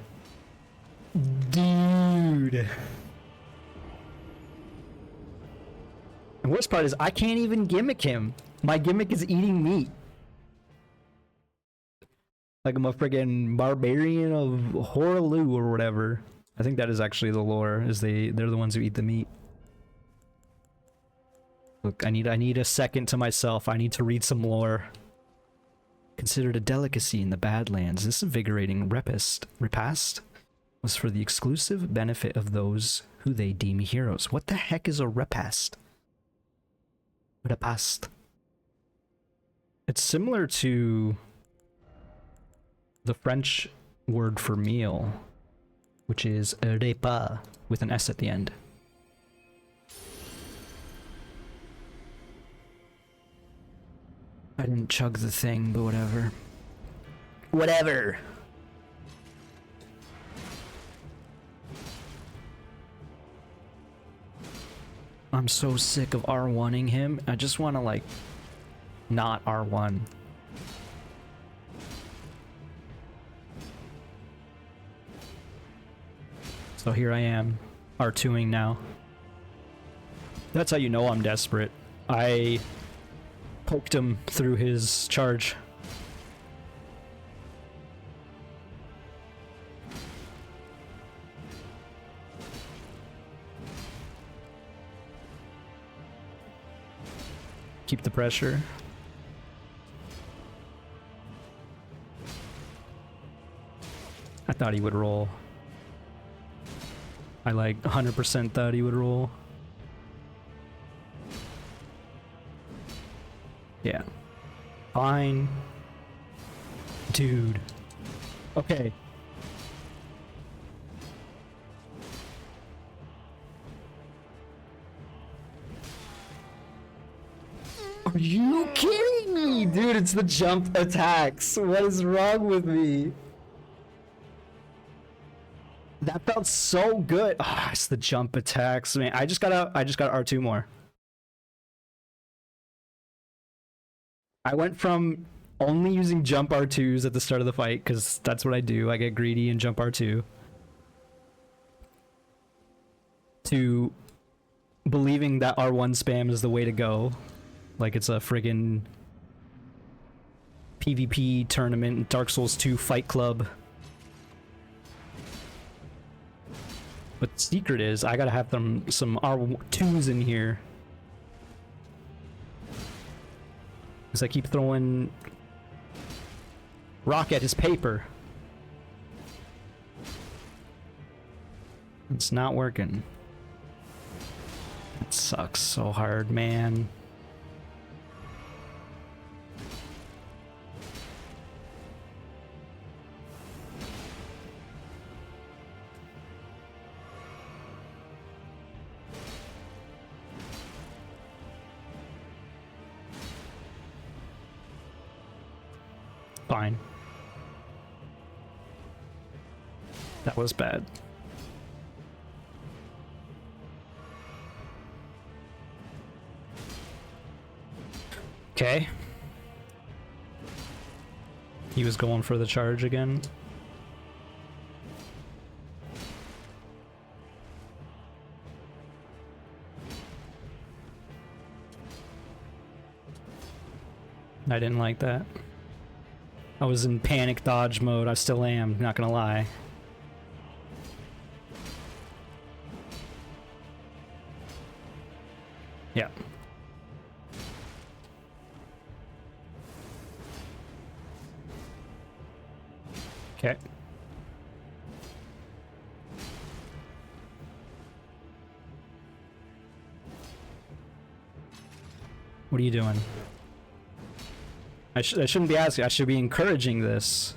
Dude. The worst part is I can't even gimmick him. My gimmick is eating meat. Like I'm a friggin' barbarian of Horaloo or whatever. I think that is actually the lore, is they're the ones who eat the meat. Look, I need a second to myself. I need to read some lore. Considered a delicacy in the Badlands, this invigorating repast was for the exclusive benefit of those who they deem heroes. What the heck is a repast? Repast. It's similar to the French word for meal, which is repas with an S at the end. I didn't chug the thing, but whatever. Whatever! I'm so sick of R1ing him. I just want to, like, not R1. So here I am, R2ing now. That's how you know I'm desperate. I poked him through his charge. Keep the pressure. I thought he would roll. I like 100% thought he would roll. Yeah. Fine. Dude. Okay. Are you kidding me? Dude, it's the jump attacks. What is wrong with me? That felt so good. Ah, it's the jump attacks. Man, I just got R2 more. I went from only using jump R2s at the start of the fight, because that's what I do. I get greedy and jump R2. To believing that R1 spam is the way to go. Like it's a friggin' PvP tournament, Dark Souls 2 Fight Club. But the secret is, I gotta have some R2s in here. Because I keep throwing rock at his paper. It's not working. It sucks so hard, man. Fine. That was bad. Okay. He was going for the charge again. I didn't like that. I was in panic dodge mode. I still am, not gonna lie. Yeah. Okay. What are you doing? I shouldn't be asking. I should be encouraging this.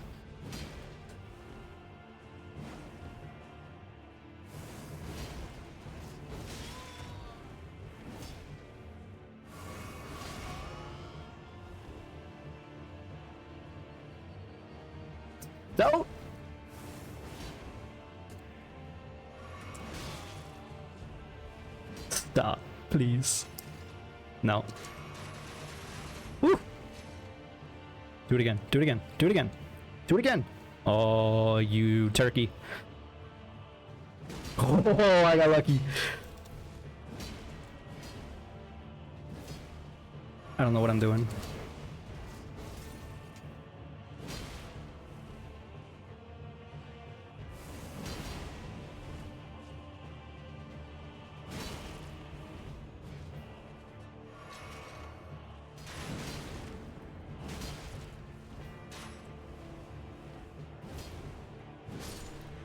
No. Stop, please. No. Woo. Do it again. Do it again. Do it again. Do it again. Oh, you turkey. Oh, I got lucky. I don't know what I'm doing.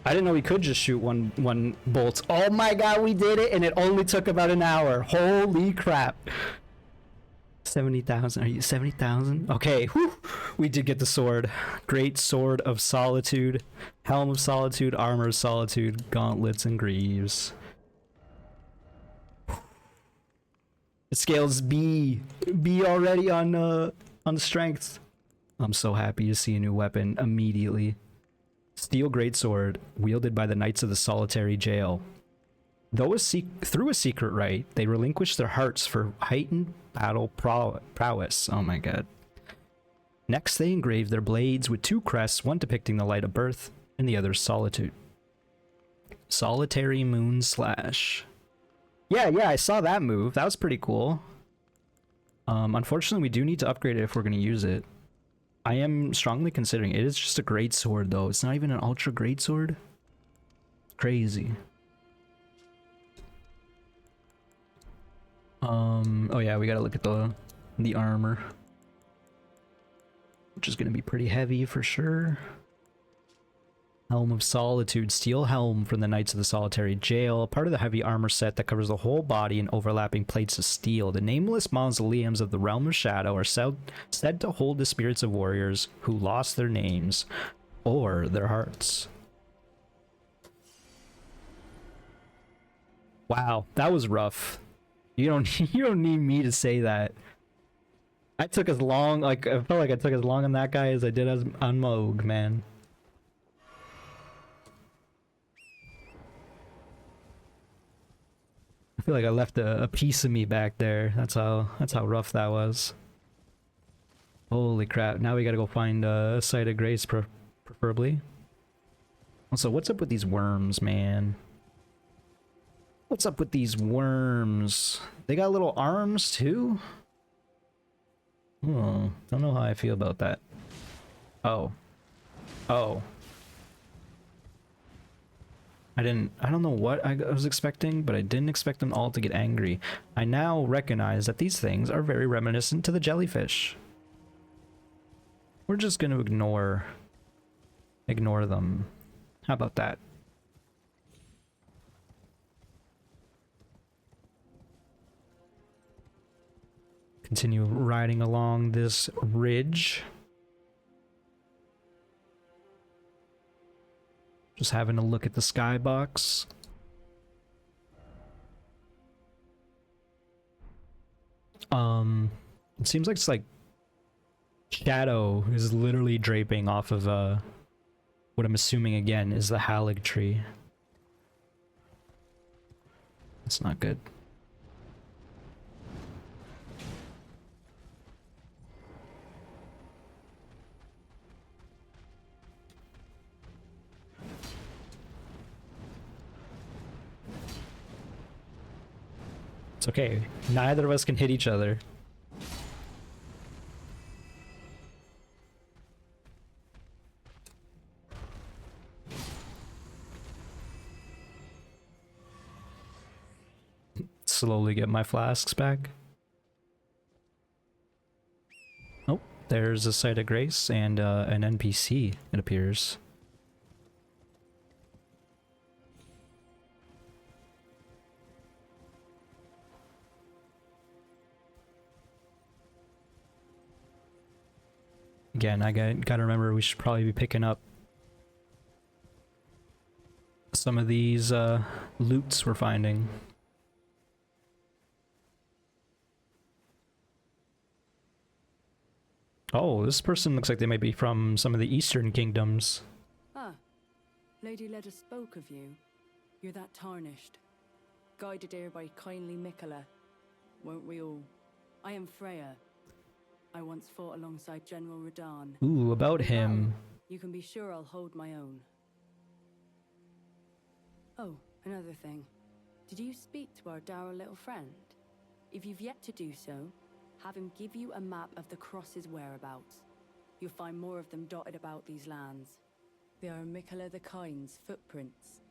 I didn't know we could just shoot one bolt. Oh my god, we did it, and it only took about an hour. Holy crap. 70,000. Are you 70,000? Okay. Whew. We did get the sword. Great Sword of Solitude, Helm of Solitude, Armor of Solitude, Gauntlets, and Greaves. It scales B. B already on the strength. I'm so happy to see a new weapon immediately. Steel Greatsword, wielded by the Knights of the Solitary Jail. Though through a secret rite, they relinquish their hearts for heightened battle prowess. Oh my god. Next, they engrave their blades with two crests, one depicting the light of birth, and the other solitude. Solitary Moon Slash. Yeah, I saw that move. That was pretty cool. Unfortunately, we do need to upgrade it if we're going to use it. I am strongly considering it. It is just a great sword, though. It's not even an ultra great sword. Crazy. Oh yeah, we gotta look at the armor, which is gonna be pretty heavy for sure. Helm of Solitude, steel helm from the Knights of the Solitary Jail, part of the heavy armor set that covers the whole body in overlapping plates of steel. The nameless mausoleums of the Realm of Shadow are said to hold the spirits of warriors who lost their names or their hearts. Wow, that was rough. You don't need me to say that. I took as long, I felt like I took as long on that guy as I did on Moog, man. I feel like I left a piece of me back there. That's how rough that was. Holy crap! Now we gotta go find a site of grace, preferably. Also, what's up with these worms, man? What's up with these worms? They got little arms too? Oh, don't know how I feel about that. Oh. I don't know what I was expecting, but I didn't expect them all to get angry. I now recognize that these things are very reminiscent to the jellyfish. We're just gonna ignore them. How about that? Continue riding along this ridge. Just having a look at the skybox. It seems like it's like shadow is literally draping off of what I'm assuming again is the halig tree. That's not good. It's okay. Neither of us can hit each other. Slowly get my flasks back. Oh, there's a site of grace and an NPC, it appears. Again, I gotta remember we should probably be picking up some of these loots we're finding. Oh, this person looks like they might be from some of the Eastern Kingdoms. Ah, Lady Leda spoke of you. You're that tarnished. Guided here by kindly Mikola. Won't we all? I am Freya. I once fought alongside General Radahn. Ooh, about him. You can be sure I'll hold my own. Oh, another thing. Did you speak to our dour little friend? If you've yet to do so, have him give you a map of the Cross's whereabouts. You'll find more of them dotted about these lands. They are Mikola the Kind's footprints.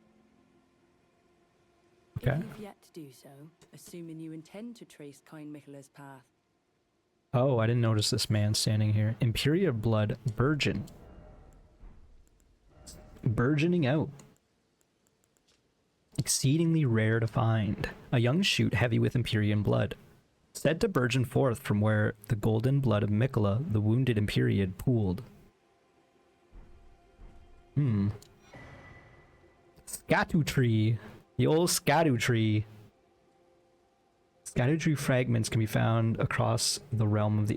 Okay. If you've yet to do so, assuming you intend to trace Kind Mikola's path. Oh, I didn't notice this man standing here. Imperia blood burgeon. Burgeoning out. Exceedingly rare to find. A young shoot heavy with Empyrean blood. Said to burgeon forth from where the golden blood of Mikola, the wounded Imperiad, pooled. Scatu tree. The old Scatu tree. Scatu tree fragments can be found across the realm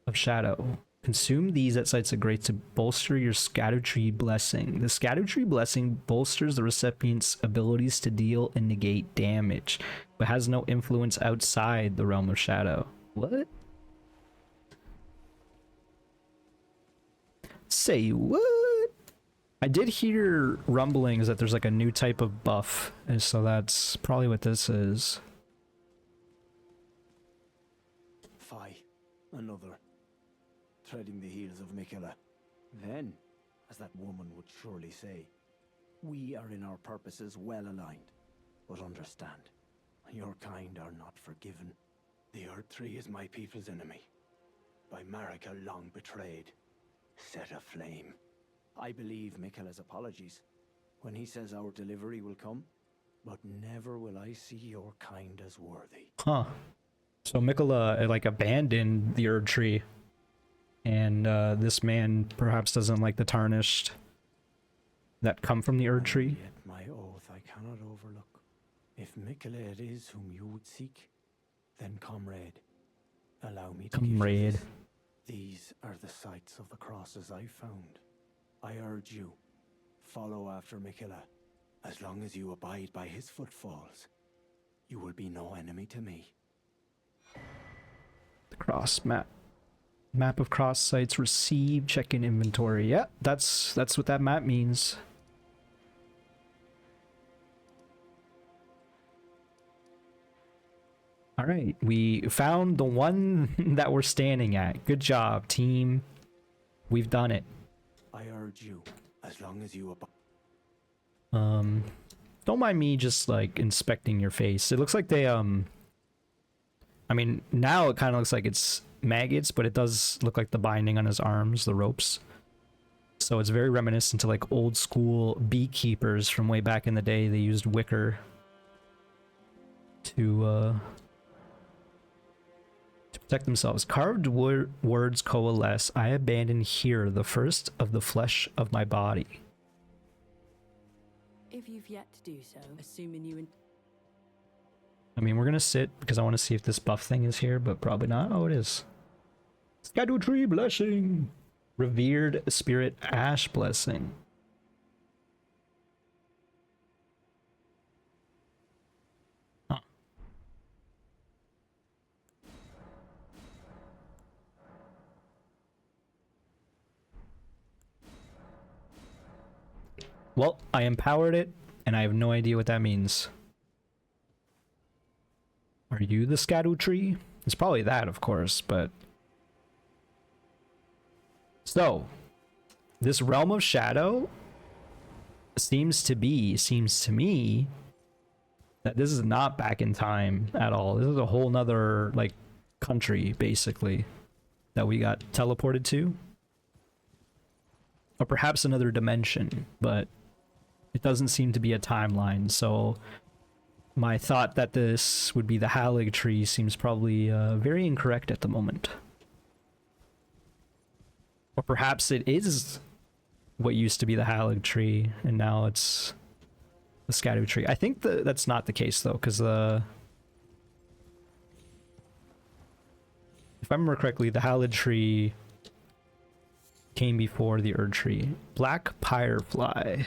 of shadow. Consume these at sites of grace to bolster your Scatu tree blessing. The Scatu tree blessing bolsters the recipient's abilities to deal and negate damage, but has no influence outside the realm of shadow. What? Say what? I did hear rumblings that there's like a new type of buff, and so that's probably what this is. Fie, another. Treading the heels of Mikola. Then, as that woman would surely say, we are in our purposes well aligned. But understand, your kind are not forgiven. The Erdtree is my people's enemy. By Marika long betrayed. Set aflame. I believe Mikola's apologies when he says our delivery will come, but never will I see your kind as worthy. Huh. So Mikola like abandoned the Erdtree, and this man perhaps doesn't like the tarnished that come from the Erdtree. Yet my oath I cannot overlook. If Mikola it is whom you would seek, then comrade, allow me to give you this. These are the sites of the crosses I found. I urge you, follow after Mikola. As long as you abide by his footfalls, you will be no enemy to me. The cross map. Map of cross sites received. Check in inventory. Yeah, that's what that map means. All right, we found the one that we're standing at. Good job, team. We've done it. I urge you, as long as you don't mind me just like inspecting your face. It looks like they I mean, now it kind of looks like it's maggots, but it does look like the binding on his arms, the ropes. So it's very reminiscent to like old school beekeepers from way back in the day. They used wicker to protect themselves. Carved words coalesce. I abandon here the first of the flesh of my body. If you've yet to do so, assuming you... I mean, we're gonna sit because I want to see if this buff thing is here, but probably not. Oh, it is. Scatu tree blessing. Revered spirit ash blessing. Huh. Well, I empowered it, and I have no idea what that means. Are you the Scatu tree? It's probably that, of course, but... So, this realm of shadow seems to me, that this is not back in time at all. This is a whole nother, like, country, basically, that we got teleported to. Or perhaps another dimension, but it doesn't seem to be a timeline, so my thought that this would be the Halig tree seems probably very incorrect at the moment. Or perhaps it is what used to be the Halig tree, and now it's the Scatu tree. I think that's not the case, though, because if I remember correctly, the Halig tree came before the Erdtree. Black Firefly.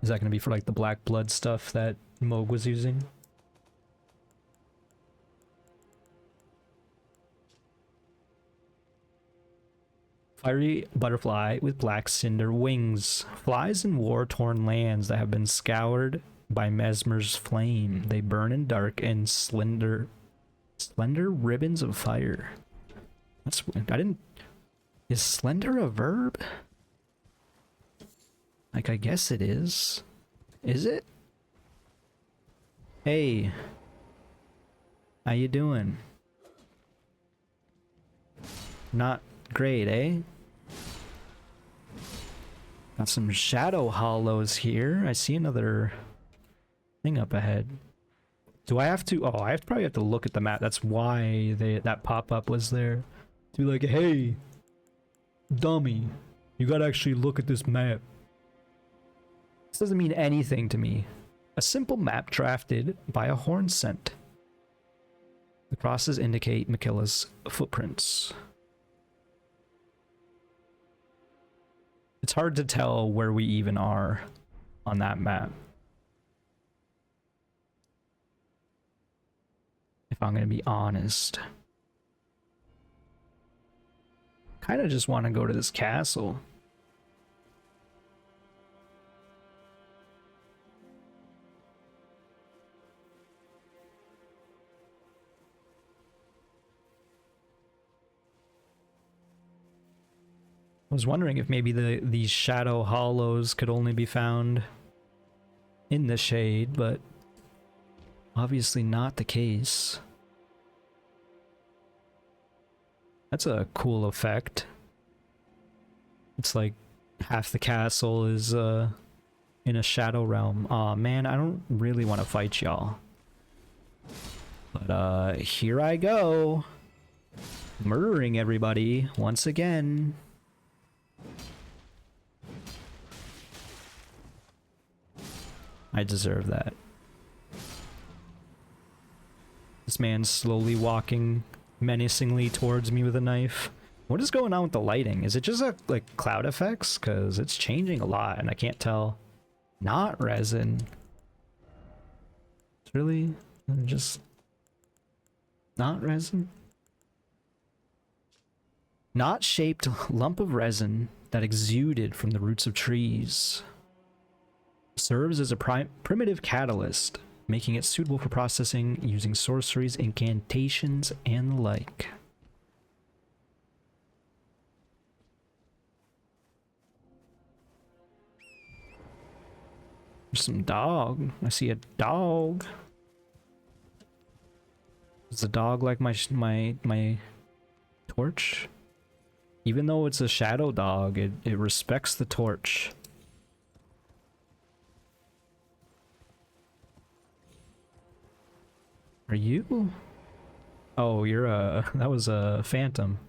Is that going to be for like the black blood stuff that Moog was using? Fiery butterfly with black cinder wings. Flies in war-torn lands that have been scoured by Mesmer's flame. They burn in dark and slender ribbons of fire. That's... I didn't... Is slender a verb? Like, I guess it is. Is it? Hey. How you doing? Not great, eh? Got some shadow hollows here. I see another thing up ahead. Do I have to? Oh, I have probably have to look at the map. That's why that pop-up was there. To be like, hey, dummy, you gotta actually look at this map. This doesn't mean anything to me. A simple map drafted by a horn scent. The crosses indicate Mikilla's footprints. It's hard to tell where we even are on that map. If I'm gonna be honest. Kinda just want to go to this castle. I was wondering if maybe these shadow hollows could only be found in the shade, but obviously not the case. That's a cool effect. It's like half the castle is in a shadow realm. Aw, man, I don't really want to fight y'all. But here I go. Murdering everybody once again. I deserve that. This man's slowly walking menacingly towards me with a knife. What is going on with the lighting? Is it just like cloud effects? Because it's changing a lot and I can't tell. Not resin. It's really just not resin. Not shaped lump of resin that exuded from the roots of trees. Serves as a primitive catalyst, making it suitable for processing using sorceries, incantations, and the like. There's some dog. I see a dog. Does the dog like my torch? Even though it's a shadow dog, it respects the torch. Are you? Oh, you're that was a phantom.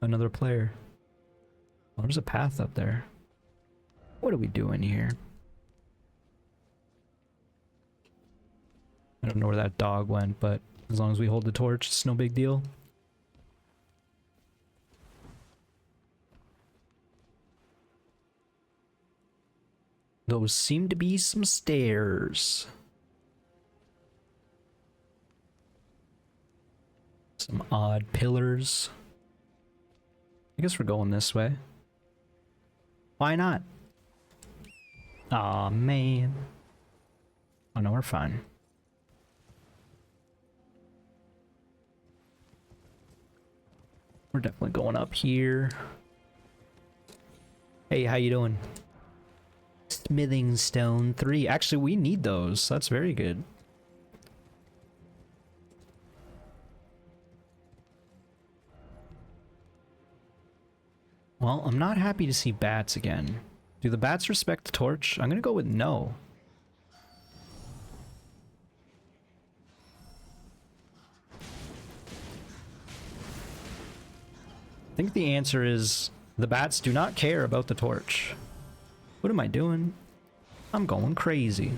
Another player. Oh, there's a path up there. What are we doing here? I don't know where that dog went, but as long as we hold the torch, it's no big deal. Those seem to be some stairs. Some odd pillars. I guess we're going this way. Why not? Aw, man. Oh no, we're fine. We're definitely going up here. Hey, how you doing? Smithing stone 3. Actually, we need those. That's very good. Well, I'm not happy to see bats again. Do the bats respect the torch? I'm gonna go with no. I think the answer is the bats do not care about the torch. What am I doing? I'm going crazy.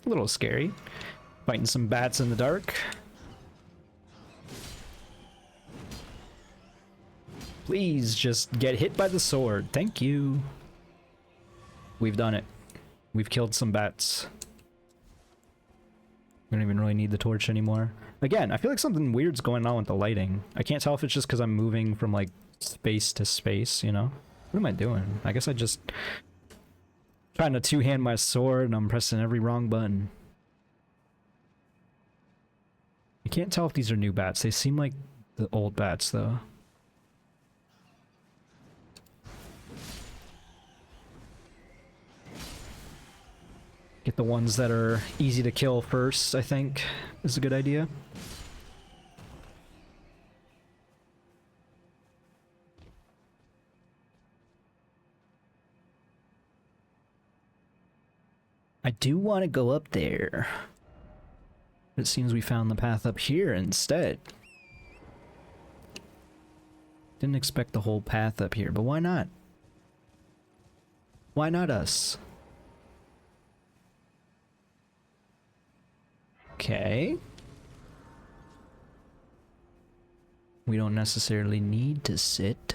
A little scary. Fighting some bats in the dark. Please just get hit by the sword. Thank you. We've done it. We've killed some bats. We don't even really need the torch anymore. Again, I feel like something weird's going on with the lighting. I can't tell if it's just because I'm moving from like space to space, you know? What am I doing? I guess I just trying to two-hand my sword and I'm pressing every wrong button. I can't tell if these are new bats. They seem like the old bats though. Get the ones that are easy to kill first, I think, is a good idea. I do want to go up there. But it seems we found the path up here instead. Didn't expect the whole path up here, but why not? Why not us? Okay. We don't necessarily need to sit.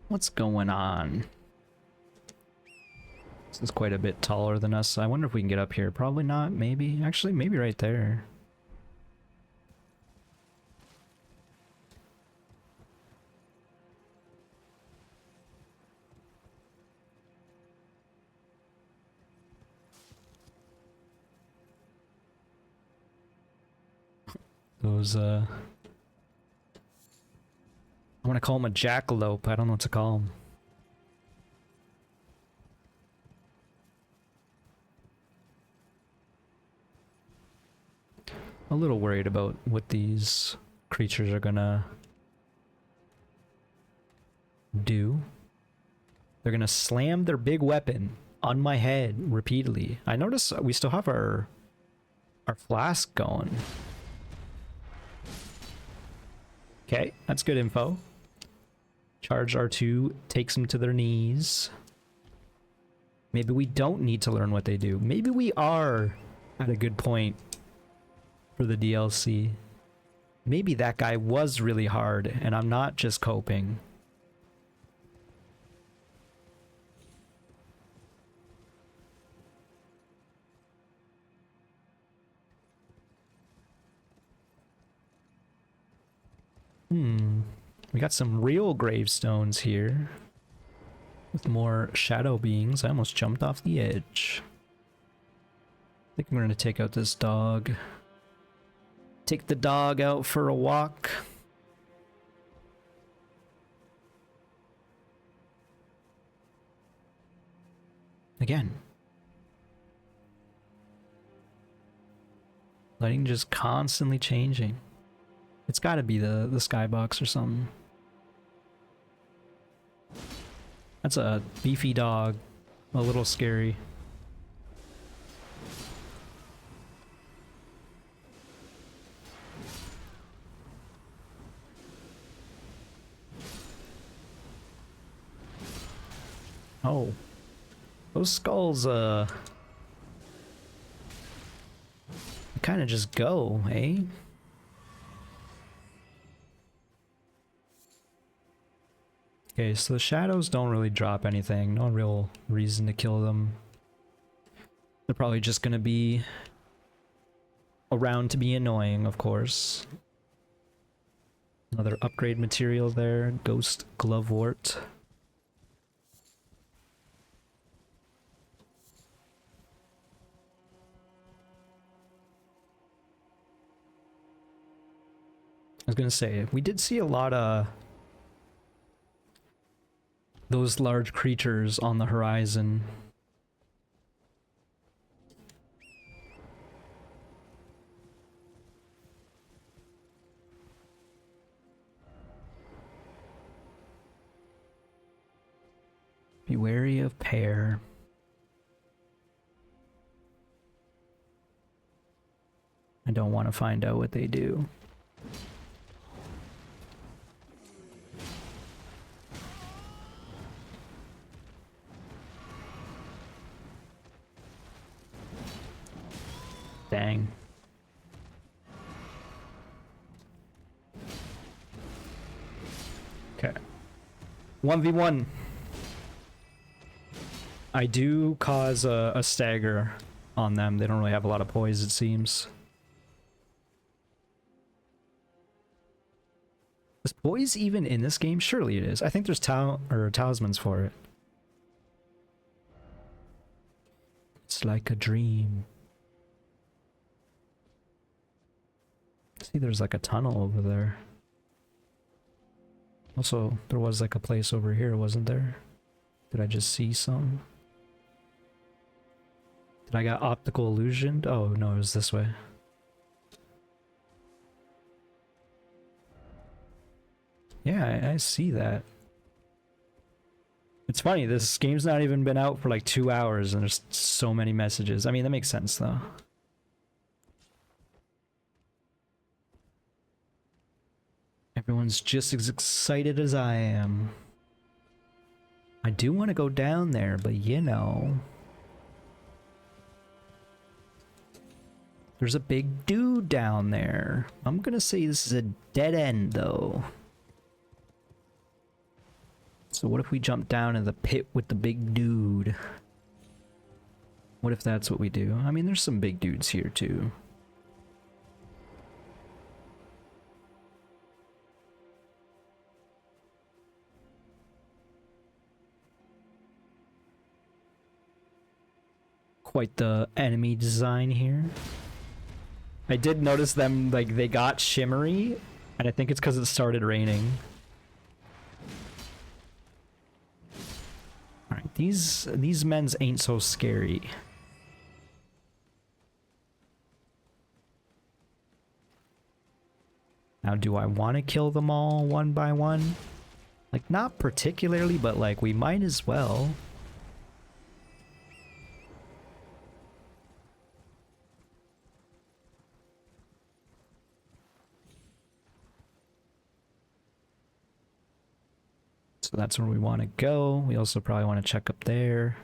What's going on? This is quite a bit taller than us. I wonder if we can get up here. Probably not. Maybe. Actually, maybe right there. Those, I want to call him a jackalope. I don't know what to call him. A little worried about what these creatures are gonna do. They're gonna slam their big weapon on my head repeatedly. I notice we still have our flask going. Okay, that's good info. Charge R2 takes them to their knees. Maybe we don't need to learn what they do. Maybe we are at a good point for the DLC. Maybe that guy was really hard and I'm not just coping. We got some real gravestones here with more shadow beings. I almost jumped off the edge. I think I'm going to take out this dog. Take the dog out for a walk. Again. Lighting just constantly changing. It's gotta be the skybox or something. That's a beefy dog. A little scary. Oh. Those skulls, kind of just go, eh? Okay, so the shadows don't really drop anything. No real reason to kill them. They're probably just gonna be around to be annoying, of course. Another upgrade material there. Ghost Glovewort. I was gonna say, we did see a lot of those large creatures on the horizon. Be wary of pear. I don't want to find out what they do. Dang. Okay. 1v1. I do cause a stagger on them. They don't really have a lot of poise, it seems. Is poise even in this game? Surely it is. I think there's talismans for it. It's like a dream. See, there's like a tunnel over there. Also, there was like a place over here, wasn't there? Did I just see some? Did I got optical illusioned? Oh, no, it was this way. Yeah, I see that. It's funny, this game's not even been out for like 2 hours and there's so many messages. I mean, that makes sense though. Everyone's just as excited as I am. I do want to go down there, but you know. There's a big dude down there. I'm gonna say this is a dead end though. So what if we jump down in the pit with the big dude? What if that's what we do? I mean, there's some big dudes here too. Quite the enemy design here. I did notice them, like, they got shimmery, and I think it's because it started raining. Alright, these men's ain't so scary. Now, do I want to kill them all one by one? Like, not particularly, but, like, we might as well. So that's where we want to go. We also probably want to check up there.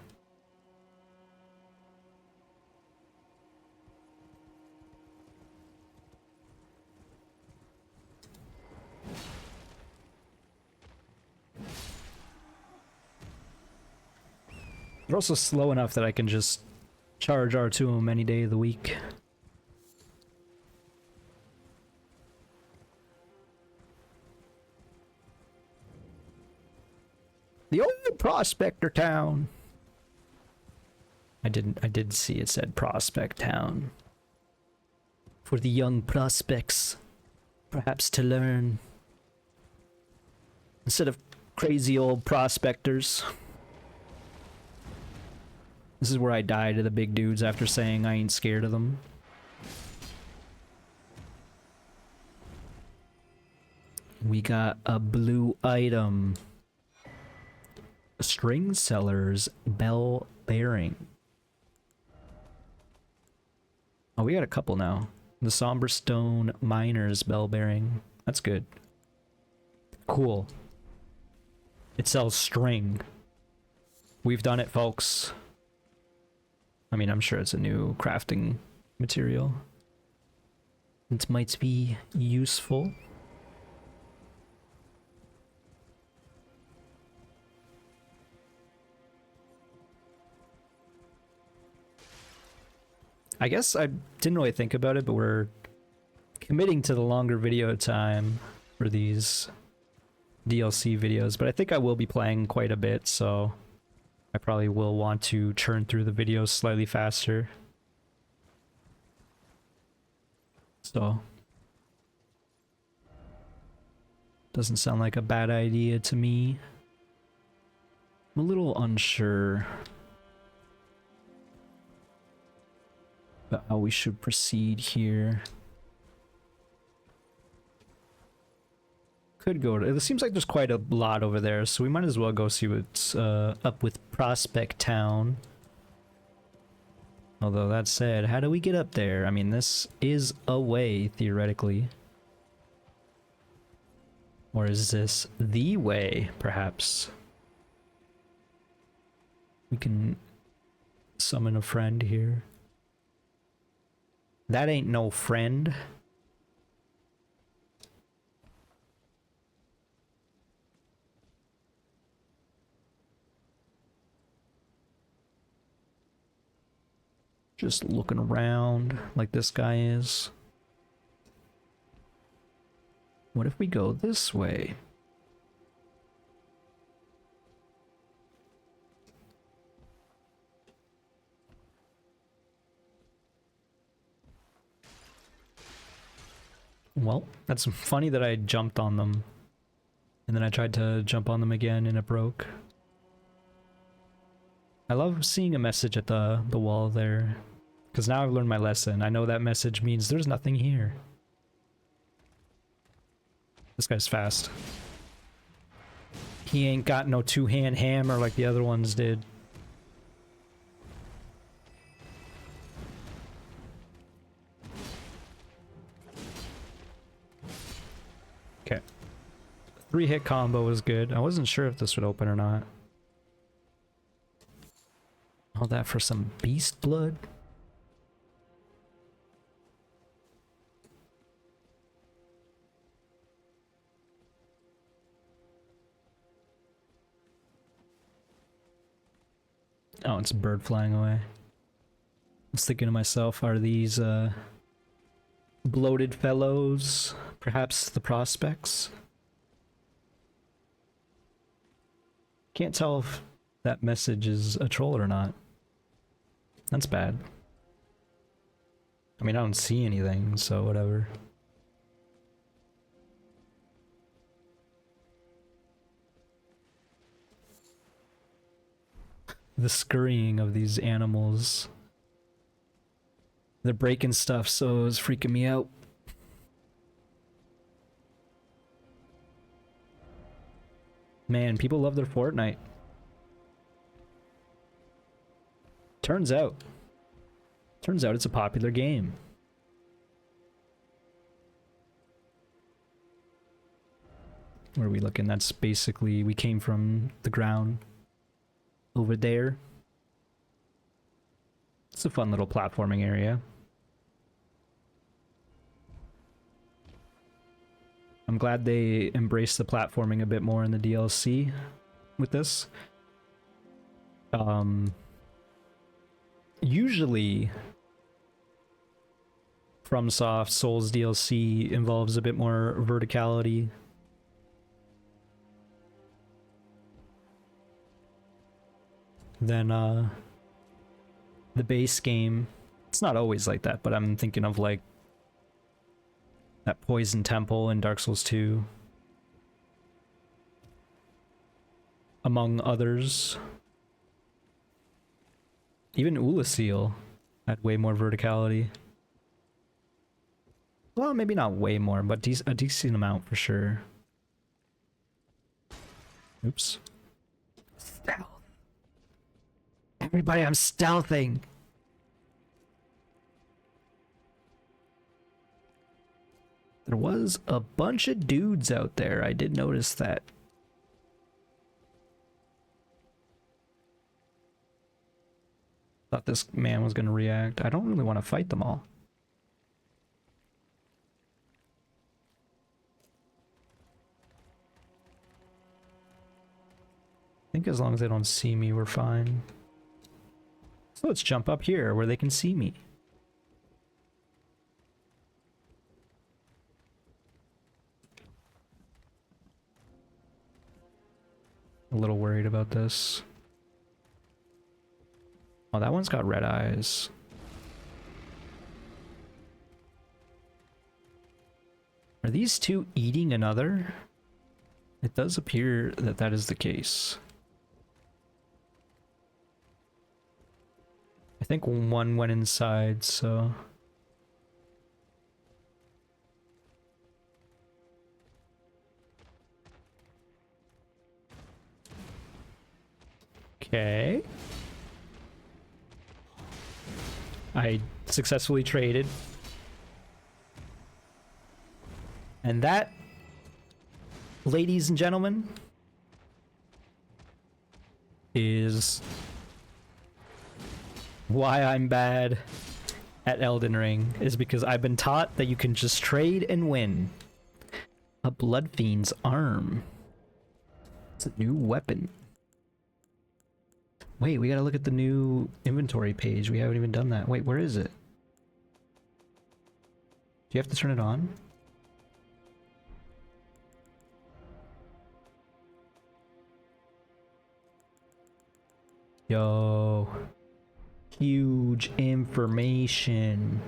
They're also slow enough that I can just charge R2 them any day of the week. The old Prospector Town. I did see it said Prospect Town. For the young prospects, perhaps to learn. Instead of crazy old prospectors. This is where I die to the big dudes after saying I ain't scared of them. We got a blue item. String seller's bell bearing. Oh, we got a couple now. The Somber Stone Miner's bell bearing. That's good. Cool. It sells string. We've done it, folks. I mean, I'm sure it's a new crafting material. It might be useful. I guess I didn't really think about it, but we're committing to the longer video time for these DLC videos. But I think I will be playing quite a bit, so I probably will want to churn through the videos slightly faster. So, doesn't sound like a bad idea to me. I'm a little unsure about how we should proceed here. Could go to, it seems like there's quite a lot over there, so we might as well go see what's up with Prospect Town. Although that said, how do we get up there? I mean, this is a way, theoretically. Or is this the way, perhaps? We can summon a friend here. That ain't no friend. Just looking around like this guy is. What if we go this way? Well, that's funny that I jumped on them. And then I tried to jump on them again and it broke. I love seeing a message at the wall there. Because now I've learned my lesson. I know that message means there's nothing here. This guy's fast. He ain't got no two-hand hammer like the other ones did. Okay. 3-hit combo was good. I wasn't sure if this would open or not. All that for some beast blood? Oh, it's a bird flying away. I was thinking to myself, are these bloated fellows perhaps the prospects? Can't tell if that message is a troll or not. That's bad. I mean, I don't see anything, so whatever. The scurrying of these animals. They're breaking stuff, so it was freaking me out. Man, people love their Fortnite. Turns out it's a popular game. Where are we looking? That's basically, we came from the ground over there. It's a fun little platforming area. I'm glad they embraced the platforming a bit more in the DLC with this. Usually FromSoft Souls DLC involves a bit more verticality. Than the base game. It's not always like that, but I'm thinking of like that Poison Temple in Dark Souls 2. Among others. Even Ulasil had way more verticality. Well, maybe not way more, but a decent amount for sure. Oops. Stealth. Everybody, I'm stealthing. There was a bunch of dudes out there. I did notice that. Thought this man was going to react. I don't really want to fight them all. I think as long as they don't see me, we're fine. So let's jump up here where they can see me. A little worried about this. Oh, that one's got red eyes. Are these two eating another? It does appear that that is the case. I think one went inside, so... Okay. I successfully traded. And that, ladies and gentlemen, is why I'm bad at Elden Ring, is because I've been taught that you can just trade and win. A Blood Fiend's arm. It's a new weapon. Wait, we gotta look at the new inventory page. We haven't even done that. Wait, where is it? Do you have to turn it on? Yo. Huge information.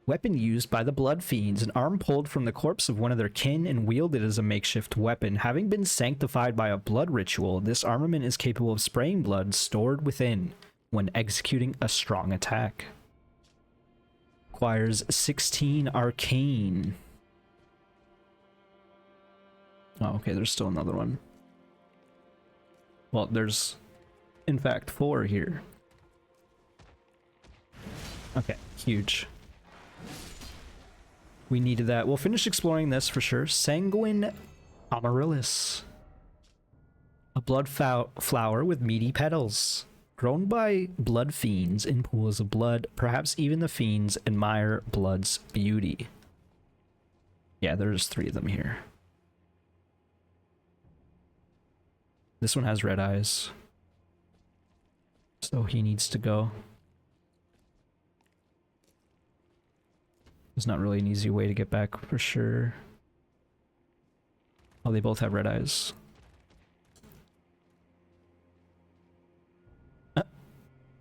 Weapon used by the Blood Fiends. An arm pulled from the corpse of one of their kin and wielded as a makeshift weapon. Having been sanctified by a blood ritual, this armament is capable of spraying blood stored within when executing a strong attack. Requires 16 arcane. Oh, okay, there's still another one. Well, there's in fact 4 here. Okay, huge. We needed that. We'll finish exploring this for sure. Sanguine Amaryllis. A blood flower with meaty petals. Grown by blood fiends in pools of blood. Perhaps even the fiends admire blood's beauty. Yeah, there's 3 of them here. This one has red eyes. So he needs to go. There's not really an easy way to get back for sure. Oh, they both have red eyes.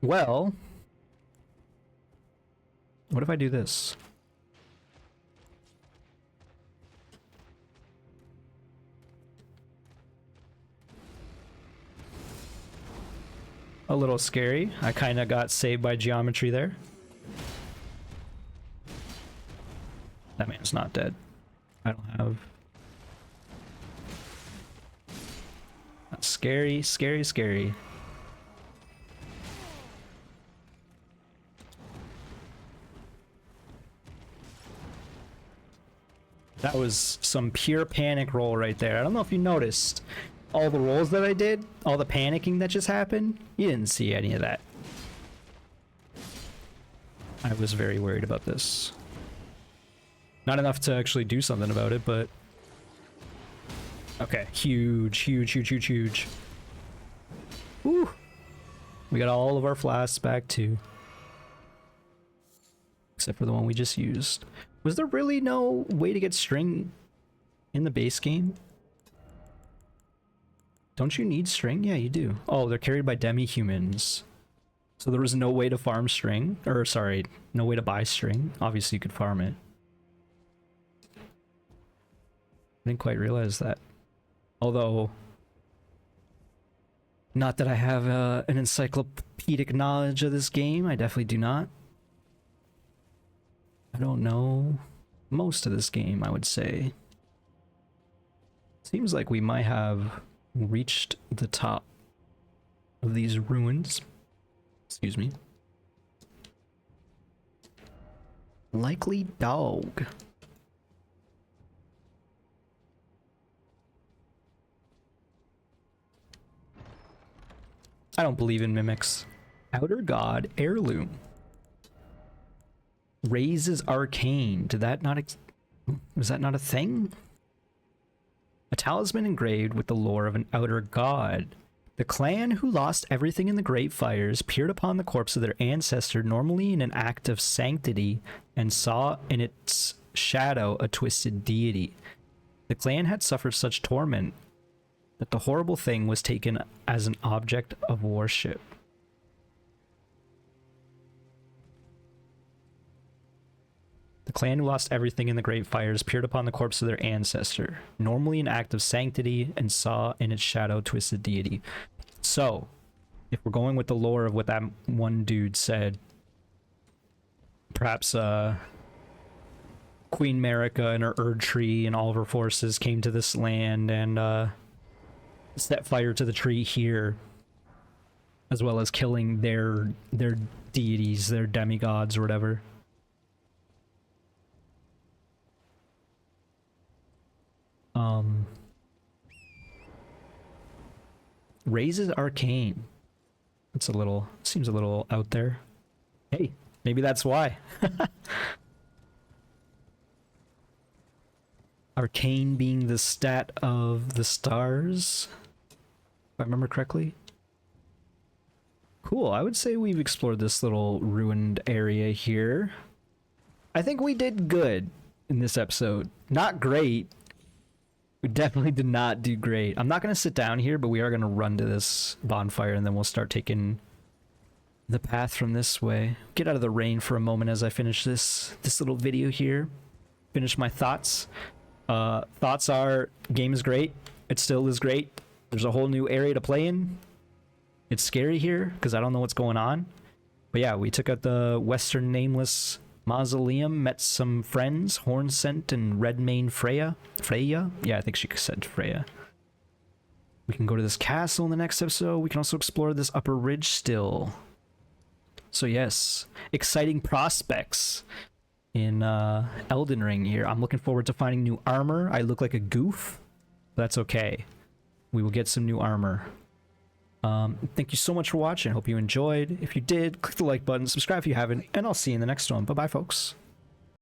Well, what if I do this? A little scary. I kind of got saved by geometry there. That man's not dead. I don't have... That's scary, scary, scary. That was some pure panic roll right there. I don't know if you noticed all the rolls that I did, all the panicking that just happened. You didn't see any of that. I was very worried about this. Not enough to actually do something about it, but... Okay, huge, huge, huge, huge, huge. Woo! We got all of our flasks back too. Except for the one we just used. Was there really no way to get string in the base game? Don't you need string? Yeah, you do. Oh, they're carried by demi-humans. So there was no way to farm string? Or, sorry, no way to buy string. Obviously, you could farm it. I didn't quite realize that. Although, not that I have an encyclopedic knowledge of this game. I definitely do not. I don't know most of this game, I would say. Seems like we might have reached the top of these ruins. Excuse me. Likely dog. I don't believe in mimics. Outer God Heirloom. Raises arcane. Did that not was that not a thing? A talisman engraved with the lore of an outer god. The clan who lost everything in the Great Fires peered upon the corpse of their ancestor, normally in an act of sanctity, and saw in its shadow a twisted deity. The clan had suffered such torment that the horrible thing was taken as an object of worship. The clan who lost everything in the Great Fires peered upon the corpse of their ancestor, normally an act of sanctity, and saw in its shadow twisted deity. So, if we're going with the lore of what that one dude said, perhaps Queen Marika and her Erdtree and all of her forces came to this land and set fire to the tree here, as well as killing their deities, their demigods or whatever. Raises arcane. It's a little, seems a little out there. Hey, maybe that's why. Arcane being the stat of the stars, if I remember correctly. Cool, I would say we've explored this little ruined area here. I think we did good in this episode. Not great. We definitely did not do great. I'm not going to sit down here, but we are going to run to this bonfire and then we'll start taking the path from this way. Get out of the rain for a moment as I finish this little video here. Finish my thoughts. Thoughts are, game is great. It still is great. There's a whole new area to play in. It's scary here because I don't know what's going on. But yeah, we took out the Western Nameless Mausoleum, met some friends, Hornscent and Redmane Freya. Freya? Yeah, I think she said Freya. We can go to this castle in the next episode. We can also explore this upper ridge still. So yes, exciting prospects in Elden Ring here. I'm looking forward to finding new armor. I look like a goof, but that's okay. We will get some new armor. Thank you so much for watching. Hope you enjoyed. If you did, click the like button, subscribe if you haven't, and I'll see you in the next one. Bye-bye, folks.